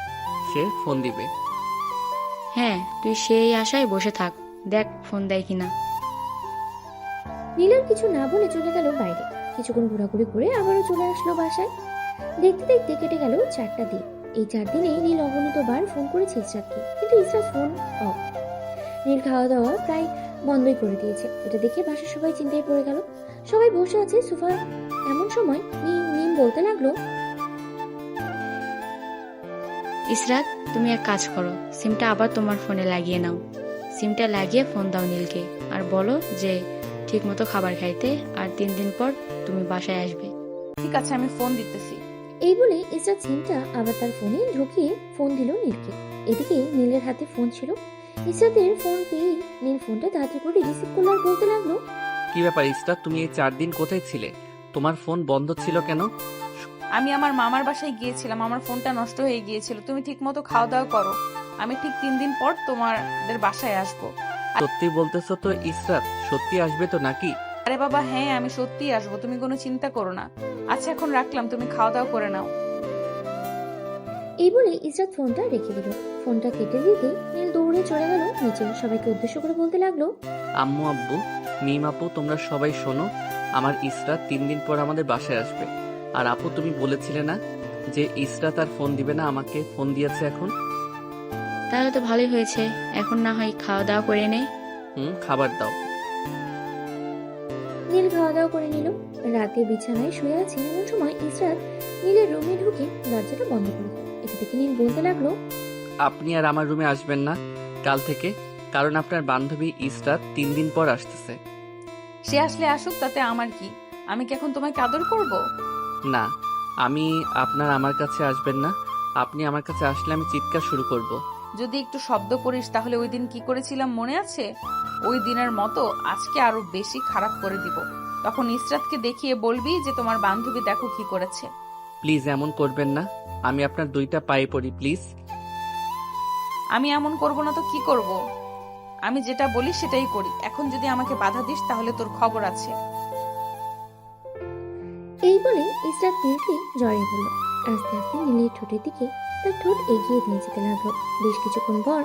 সে ফোন দিবে। হ্যাঁ, তুই সেই আশায় বসে থাক, দেখ ফোন দেয় কিনা। নীল আর কিছু না বলে চলে গেল বাইরে। কিছুক্ষণ ঘোরাঘুরি করে আবারও চলে আসলো বাসায়। দেখতে দেখতে কেটে গেল 4টা দিন। এই 4 দিনে নীল অগণিতবার ফোন করেছে ইসরাতকে, কিন্তু ইসরাত ফোন অফ। নীল খাওয়া দাওয়া প্রায় বন্ধই করে দিয়েছে। এটা দেখে বাসার সবাই চিন্তায় পড়ে গেল। সবাই বসে আছে সোফায়। এমন সময় মিম বলতে লাগলো, ইসরাত, তুমি এক কাজ করো, সিমটা আবার তোমার ফোনে লাগিয়ে নাও। সিমটা লাগিয়ে ফোন দাও নীলকে, আর বলো যে ঠিক মতো খাবার খাইতে, আর 3 দিন পর তুমি বাসায় আসবে। ঠিক আছে, আমি ফোন দিতেছি। এই বলে ইসরাত সিমটা আবার তার ফোনে ঢুকিয়ে ফোন দিল নীলকে। এদিকে নীলের হাতে ফোন ছিল। ইসরাতের ফোন পেয়ে নীল ফোনটা তাড়াতাড়ি করে রিসিভ করলো আর বলতে লাগলো, কি ব্যাপার ইসরাত, তুমি এই 4 দিন কোথায় ছিলে? তোমার ফোন বন্ধ ছিল কেন? আমি আমার মামার বাসায় গিয়েছিলাম, আমার ফোনটা নষ্ট হয়ে গিয়েছিল। তুমি ঠিক মতো খাওয়া দাওয়া করো, আমি ঠিক 3 দিন পর তোমাদের বাসায় আসবো। সত্যি বলতেছো তো ইসরাত? সত্যি আসবে তো নাকি? আরে বাবা হ্যাঁ, আমি সত্যিই আসবো, তুমি কোনো চিন্তা করো না। আচ্ছা এখন রাখলাম, তুমি খাওয়া দাওয়া করে নাও। এই বলে ইসরাত ফোনটা রেখে দিল। ফোনটা কেটে দিতে নীল দৌড়ে চলে গেল নিচে। সবাইকে উদ্দেশ্য করে বলতে লাগলো, আম্মু আব্বু, মিম আপু, তোমরা সবাই শোনো, আমার ইসরাত 3 দিন পর আমাদের বাসায় আসবে। আর আপু তুমি বলেছিলে না যে ইসরাত আর ফোন দিবে না, আমাকে ফোন দিয়েছে এখন। তাহলে তো ভালোই হয়েছে, এখন না হয় খাওয়া দাওয়া করে নে। খাবার দাও। নীল খাওয়া দাওয়া করে নিল। রাতে বিছানায় শুয়ে আছে। এমন সময় ইসরাত নীলের রুমে ঢুকে দরজাটা বন্ধ করে দিল। এটা দেখে নীল বলতে লাগলো, আপনি আর আমার রুমে আসবেন না কাল থেকে, কারণ আপনার বান্ধবী ইসরাত 3 দিন পর আসতেছে। সে আসলে আসুক, তাতে আমার কি? আমি কি এখন তোমাকে আদর করব? না, আমার কাছে আসবেন না। আপনি আমার কাছে আসলে আমি চিৎকার শুরু করব। যদি একটু শব্দ করিস তাহলে ওই দিন কি করেছিলাম মনে আছে? ওই দিনের মতো আজকে আরো বেশি খারাপ করে দিব। তখন ইসরাতকে দেখিয়ে বলবি যে তোমার বান্ধবী দেখো কি করেছে। প্লিজ এমন করবেন না, আমি আপনার 2টা পায়ে পড়ি প্লিজ। আমি এমন করব না তো কি করব? আমি যেটা বলি সেটাই করি। এখন যদি আমাকে বাধা দিস তাহলে তোর খবর আছে। এই বলে ইসরাত নীলকে জড়িয়ে ধরল। আস্তে আস্তে নীলের ঠোঁটের দিকে তার ঠোঁট এগিয়ে নিয়ে যেতে লাগলো। বেশ কিছুক্ষণ পর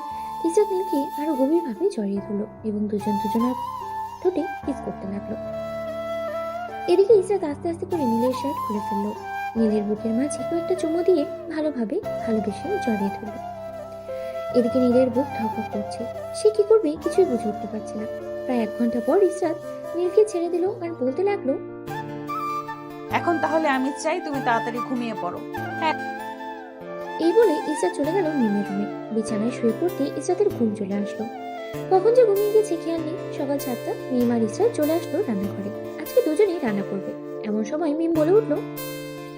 ইসরাত নীলকে আরো গভীরভাবে জড়িয়ে ধরলো এবং দুজনার ঠোঁটে কিস করতে লাগলো। এদিকে ইসরাত আস্তে আস্তে করে নীলের শার্ট খুলে ফেললো। নীলের বুকের মাঝে কয়েকটা চুমু দিয়ে ভালোবেসে জড়িয়ে ধরলো। এদিকে নীলের বুক ধকধক করছে। সে কি করবে কিছুই বুঝে উঠতে পারছে না। প্রায় 1 ঘন্টা পর ইসরাত নীলকে ছেড়ে দিল আর বলতে লাগলো, এখন তাহলে আমি চাই তুমি তাড়াতাড়ি ঘুমিয়ে পড়ো। হ্যাঁ। এই বলে ইসরাত চলে গেল মিমের রুমে। বিছানায় শুয়ে পড়তে ইসরাতের ঘুম চলে আসলো। কখন যে ঘুমিয়ে গেছে খেয়াল নেই। সকাল 7টা মিম আর ইসরাত চলে আসলো রান্নাঘরে। আজকে দুজনেই রান্না করবে। এমন সময় মিম বলে উঠলো,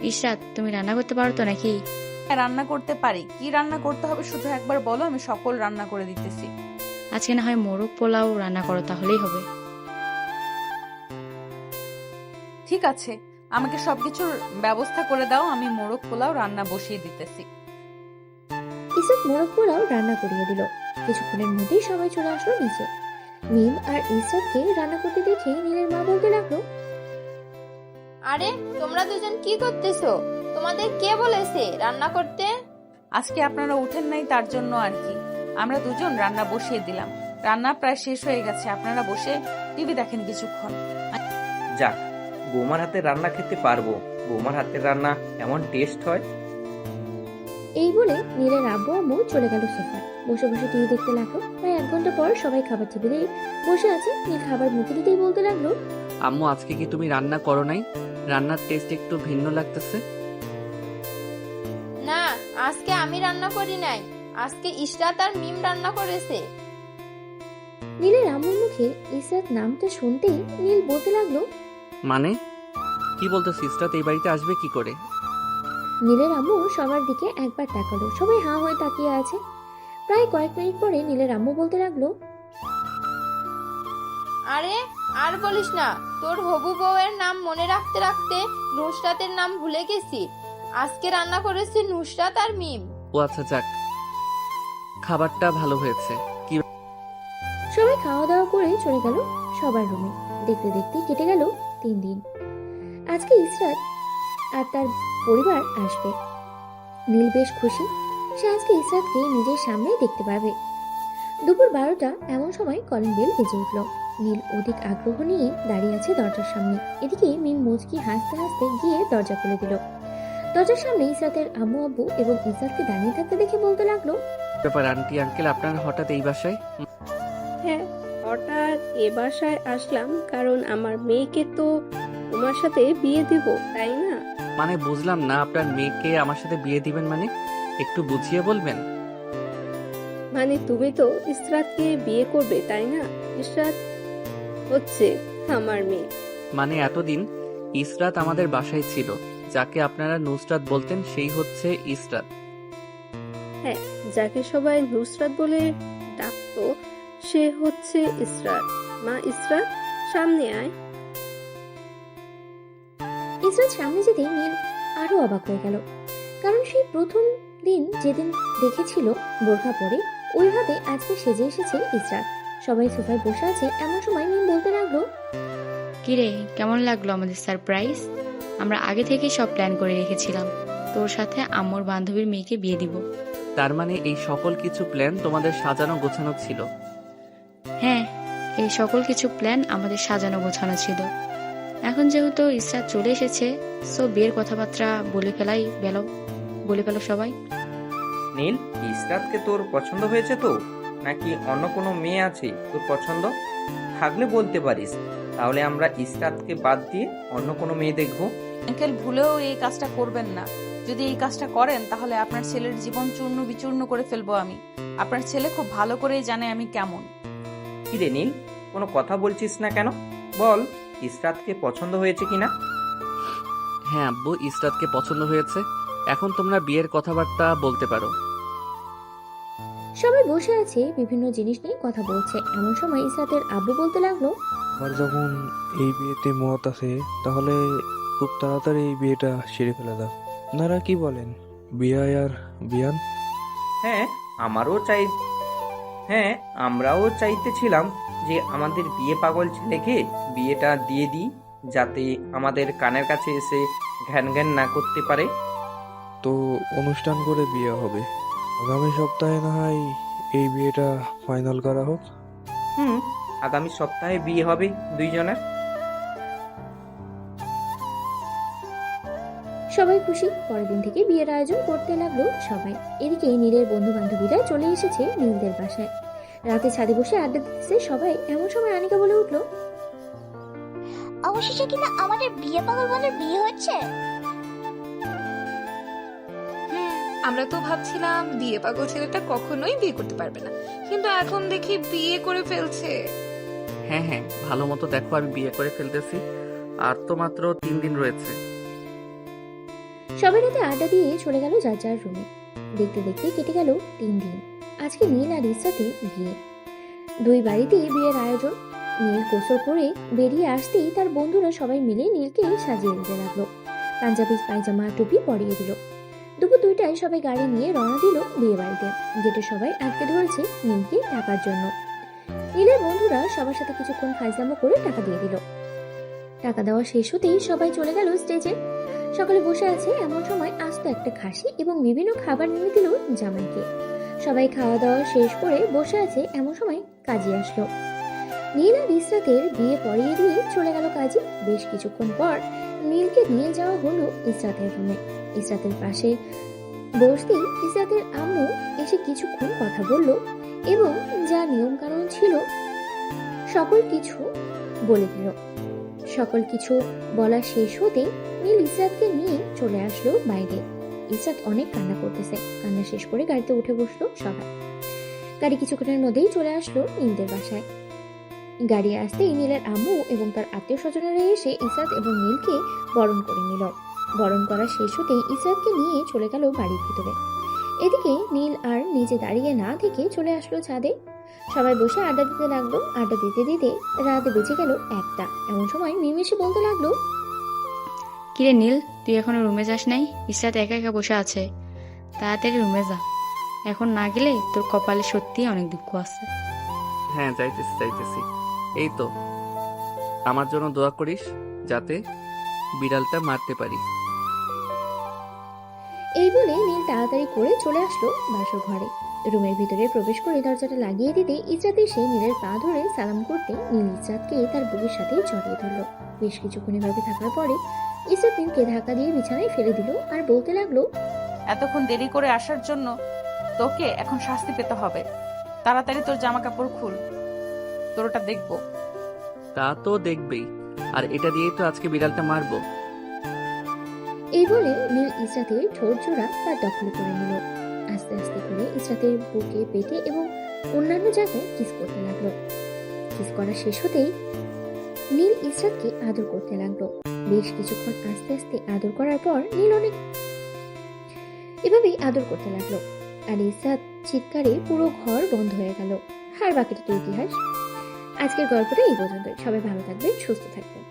ইশরাত, তুমি রান্না করতে পারো তো নাকি? হ্যাঁ, রান্না করতে পারি। কি রান্না করতে হবে শুধু একবার বলো, আমি সকল রান্না করে দিতেছি। আজকে না হয় মোরগ পোলাও রান্না করো, তাহলেই হবে। ঠিক আছে, আমাকে সবকিছুর ব্যবস্থা করে দাও, আমি মোরগ পোলাও রান্না বসিয়ে দিতেছি। ইসরাত মোরগ পোলাও রান্না করিয়ে দিল। কিছুক্ষণের মধ্যেই সবাই চলে আসলো নিচে। মিম আর ইসরাতকে রান্না করতে দেখে নীলের মা বলতে লাগলো, আরে তোমরা দুজন কি করতেছো? তোমাদের কে বলেছে রান্না করতে? আজকে আপনারা উঠেন নাই তার জন্য আর কি। আমরা দুজন রান্না বসিয়ে দিলাম। রান্না প্রায় শেষ হয়ে গেছে, আপনারা বসে টিভি দেখেন কিছুক্ষণ। যাক, বৌমার হাতে রান্না খেতে পারবো। বৌমার হাতের রান্না এমন টেস্ট হয়। এই বলে নীলের আব্বু আম্মু চলে গেল সোফায়। বসে বসে টিভি দেখতে লাগলো। প্রায় 1 ঘন্টা পর সবাই খাবার টেবিলে বসে আছে। নীল খাবার মুখে দিতেই বলতে লাগলো, আম্মু আজকে কি তুমি রান্না করো নাই? রান্নার টেস্ট একটু ভিন্ন লাগতেছে। না, আজকে আমি রান্না করি নাই। আজকে ইশরাত আর মিম রান্না করেছে। নীলের আম্মুর মুখে ইসরাত নামটা শুনতেই নীল বলতে লাগলো, মানে কি বলতো? সিস্টার এই বাড়িতে আসবে কি করে? নীলের আম্মু সবার দিকে একবার তাকালো। সবাই হাঁ হয়ে তাকিয়ে আছে। প্রায় কয়েক মিনিট পরে নীলের আম্মু বলতে লাগলো, আরে আর বলিস না, তোর হবু বউয়ের নাম মনে রাখতে রাখতে নুসরাতের নাম ভুলে গেছি। আজকে রান্না করেছে নুসরাত আর মিম। ও আচ্ছা, যাক, খাবারটা ভালো হয়েছে। কি সবাই খাওয়া দাওয়া করে চলে গেল সবার রুমে। দেখতে দেখতে কেটে গেল 3 দিন। আজকে ইসরাত আর তার পরিবার আসবে। নীল বেশ খুশি। সে আজকে ইসরাতকে নিজের সামনে দেখতে পাবে। দুপুর 12টা এমন সময় কলিং বেল বেজে উঠল। নীল অধিক আগ্রহ নিয়ে দাঁড়িয়ে আছে দরজার সামনে। এদিকে মিম মুচকি হাসতে হাসতে গিয়ে দরজা খুলে দিল। দরজার সামনে ইসরাতের আম্মু আব্বু এবং ইসরাতকে দাঁড়িয়ে থাকতে দেখে বলতে লাগলো, ব্যাপার আন্টি আঙ্কেল, আপনারা হঠাৎ এই বাসায়? হ্যাঁ, হঠাৎ এ বাসায় আসলাম কারণ আমার মেয়েকে তো তোমার সাথে বিয়ে দিব, তাই না? মানে বুঝলাম না, আপনার মেয়েকে আমার সাথে বিয়ে দিবেন মানে? একটু বুঝিয়ে বলবেন। মানে তুমি তো ইসরাতকে বিয়ে করবে, তাই না? ইসরাত হচ্ছে আমার মেয়ে। মানে এতদিন ইসরাত আমাদের বাসায় ছিল। যাকে আপনারা নুসরাত বলতেন সেই হচ্ছে ইসরাত। হ্যাঁ, যাকে সবাই নুসরাত বলে ডাকতো সে হচ্ছে ইসরাত। মা ইসরাত, সামনে আয়। ইসরাত সামনে যেতেই নীল আরো অবাক হয়ে গেল। কারণ সেই প্রথম দিন যেদিন দেখেছিল বোরখা পরে, ওইভাবে আজকে সেজে এসেছে ইসরাত। সবাই সোফায় বসে আছে। এমন সময় মিম বলতে লাগলো, কিরে, কেমন লাগলো আমাদের সারপ্রাইজ? আমরা আগে থেকেই সব প্ল্যান করে রেখেছিলাম। তোর সাথে আম্মুর বান্ধবীর মেয়েকে বিয়ে দিব। তার মানে এই সকল কিছু প্ল্যান তোমাদের সাজানো গোছানো ছিল? হ্যাঁ, এই সকল কিছু প্ল্যান আমাদের সাজানো গোছানো ছিল। এখন যেহেতু ইসরাত চলে এসেছে, সো বিয়ের কথাবার্তা বলে ফেলো সবাই। নীল, ইসরাতকে তোর পছন্দ হয়েছে তো, নাকি অন্য কোনো মেয়ে আছে তোর পছন্দ? থাকলে বলতে পারিস, তাহলে আমরা ইসরাতকে বাদ দিয়ে অন্য কোনো মেয়ে দেখবো। আঙ্কেল, ভুলেও এই কাজটা করবেন না। যদি এই কাজটা করেন তাহলে আপনার ছেলের জীবন চূর্ণ বিচূর্ণ করে ফেলবো আমি। আপনার ছেলে খুব ভালো করেই জানে আমি কেমন। কি রে নীল, কোনো কথা বলছিস না কেন? বল, ইসরাতকে পছন্দ হয়েছে কিনা? হ্যাঁ আব্বু, ইসরাতকে পছন্দ হয়েছে। এখন তোমরা বিয়ের কথাবার্তা বলতে পারো। সবাই বসে আছে, বিভিন্ন জিনিস নিয়ে কথা বলছে। এমন সময় ইসরাতের আব্বু বলতে লাগলো, আবার যখন এই বিয়েতে মত আছে তাহলে খুব তাড়াতাড়ি এই বিয়েটা সেরে ফেলে দাও। আপনারা কি বলেন, বিয়া আর বিয়ান? হ্যাঁ, আমরাও চাইতেছিলাম যে আমাদের বিয়ে পাগল ছেলেকে বিয়েটা দিয়ে দিই, যাতে আমাদের কানের কাছে এসে ঘ্যান ঘ্যান না করতে পারে। তো অনুষ্ঠান করে বিয়ে হবে। আগামী সপ্তাহে না হয় এই বিয়েটা ফাইনাল করা হোক। আগামী সপ্তাহে বিয়ে হবে দুইজনের। সবাই খুশি। পরের দিন থেকে বিয়ের আয়োজন করতে লাগলো সবাই। এদিকে নীলের বন্ধু বান্ধবীরা চলে এসেছে নীলদের বাসায়। রাতে ছাদে বসে আড্ডা দিতেছে সবাই। এমন সময় আনিকা বলে উঠলো, অবশেষে কিনা আমাদের বিয়ে পাগল বলে বিয়ে হচ্ছে। আমরা তো ভাবছিলাম বিয়ে পাগল ছেলেটা কখনোই বিয়ে করতে পারবে না, কিন্তু এখন দেখি বিয়ে করে ফেলছে। হ্যাঁ হ্যাঁ, ভালো মতো দেখো, আমি বিয়ে করে ফেলতেছি। আর তো মাত্র 3 দিন রয়েছে। সবাই রাতে আড্ডা দিয়ে চলে গেল যার যার রুমে। দেখতে দেখতে কেটে গেল 3 দিন। আজকে নীল আর ইসরাতের বিয়ে। দুই বাড়িতেই বিয়ের আয়োজন। নীল গোসল করে বেরিয়ে আসতেই তার বন্ধুরা সবাই মিলে নীলকে সাজিয়ে দিতে লাগলো। পাঞ্জাবি পায়জামা টুপি পরিয়ে দিল। দুপুর 2টায় সবাই গাড়ি নিয়ে রওনা দিল বিয়ে বাড়িতে। গেটে সবাই আটকে ধরেছে নীলকে টাকার জন্য। নীলের বন্ধুরা সবার সাথে কিছুক্ষণ ফাইজলামো করে টাকা দিয়ে দিল। টাকা দেওয়া শেষ হতেই সবাই চলে গেল স্টেজে। সকালে বসে আছে এমন সময় আস্ত একটা খাসি এবং বিভিন্ন খাবার নিয়ে দিল জামাইকে। সবাই খাওয়া দাওয়া শেষ করে বসে আছে এমন সময় কাজী আসলো। নীল আর ইসরাতের বিয়ে পড়িয়ে দিয়ে চলে গেল কাজী। বেশ কিছুক্ষণ পর নীলকে নিয়ে যাওয়া হলো ইসরাতের রুমে। ইসরাতের পাশে বসতেই ইসরাতের আম্মু এসে কিছুক্ষণ কথা বলল এবং যা নিয়ম কানুন ছিল সকল কিছু বলে দিল। সকল কিছু বলা শেষ হতে নীল ইসরাতকে নিয়ে চলে আসলো বাইরে। ইসরাত অনেক কান্না করতেছে। কান্না শেষ করে গাড়িতে উঠে বসলো সবাই। গাড়ি কিছুক্ষণের মধ্যেই চলে আসলো নীলদের বাসায়। গাড়ি আসতেই নীলের আম্মু এবং তার আত্মীয় স্বজনেরা এসে ইসরাত এবং নীলকে বরণ করে নিল। বরণ করা শেষ হতেই ইসরাতকে নিয়ে চলে গেল বাড়ির ভিতরে। এদিকে নীল আর নিজে দাঁড়িয়ে না থেকে চলে আসলো ছাদে। সবাই বসে আড্ডা দিতে লাগলো। আড্ডা দিতে দিতে রাতে বেজে গেল 1টা। এমন সময় মিম এসে বলতে লাগলো, কিরে নীল, তুই এখনো রুমে যাস নাই? ইসরাত একা একা বসে আছে, তাড়াতাড়ি রুমে যা। এখন না গেলে তোর কপালে সত্যি অনেক দুঃখ আছে। হ্যাঁ, যাইতেছি। এই তো, আমার জন্য দোয়া করিস যাতে বিড়ালটা মারতে পারি। এই বলে নীল তাড়াতাড়ি করে চলে আসলো বাসর ঘরে। রুমের ভিতরে প্রবেশ করে দরজাটা লাগিয়ে দিতে ইসরাত এসে নীলের পা ধরে সালাম করতে নীল ইসরাতকে তার বুকের সাথে জড়িয়ে ধরলো। বেশ কিছুক্ষণ এভাবে থাকার পরে ইসরাত নীলকে ধাক্কা দিয়ে বিছানায় ফেলে দিল আর বলতে লাগলো, এতক্ষণ দেরি করে আসার জন্য তোকে এখন শাস্তি পেতে হবে। তাড়াতাড়ি তোর জামা কাপড় খুল, তোর ওটা দেখবো। তা তো দেখবেই, আর এটা দিয়েই তো আজকে বিড়ালটা মারবো। এই বলে নীল ইসরাতের ঠোঁট জোড়া তার দখল করে নিল। আস্তে আস্তে করে ইসরাতের বুকে, পেটে এবং অন্যান্য জায়গায় কিস করতে লাগলো। কিস করা শেষ হতেই নীল ইসরাতকে আদর করতে লাগলো। বেশ কিছুক্ষণ আস্তে আস্তে আদর করার পর নীল অনেক এভাবেই আদর করতে লাগলো। আর ইসরাত চিৎকারে পুরো ঘর বন্ধ হয়ে গেল। আর বাকিটা তো ইতিহাস। আজকের গল্পটা এই পর্যন্ত। সবাই ভালো থাকবেন, সুস্থ থাকবেন।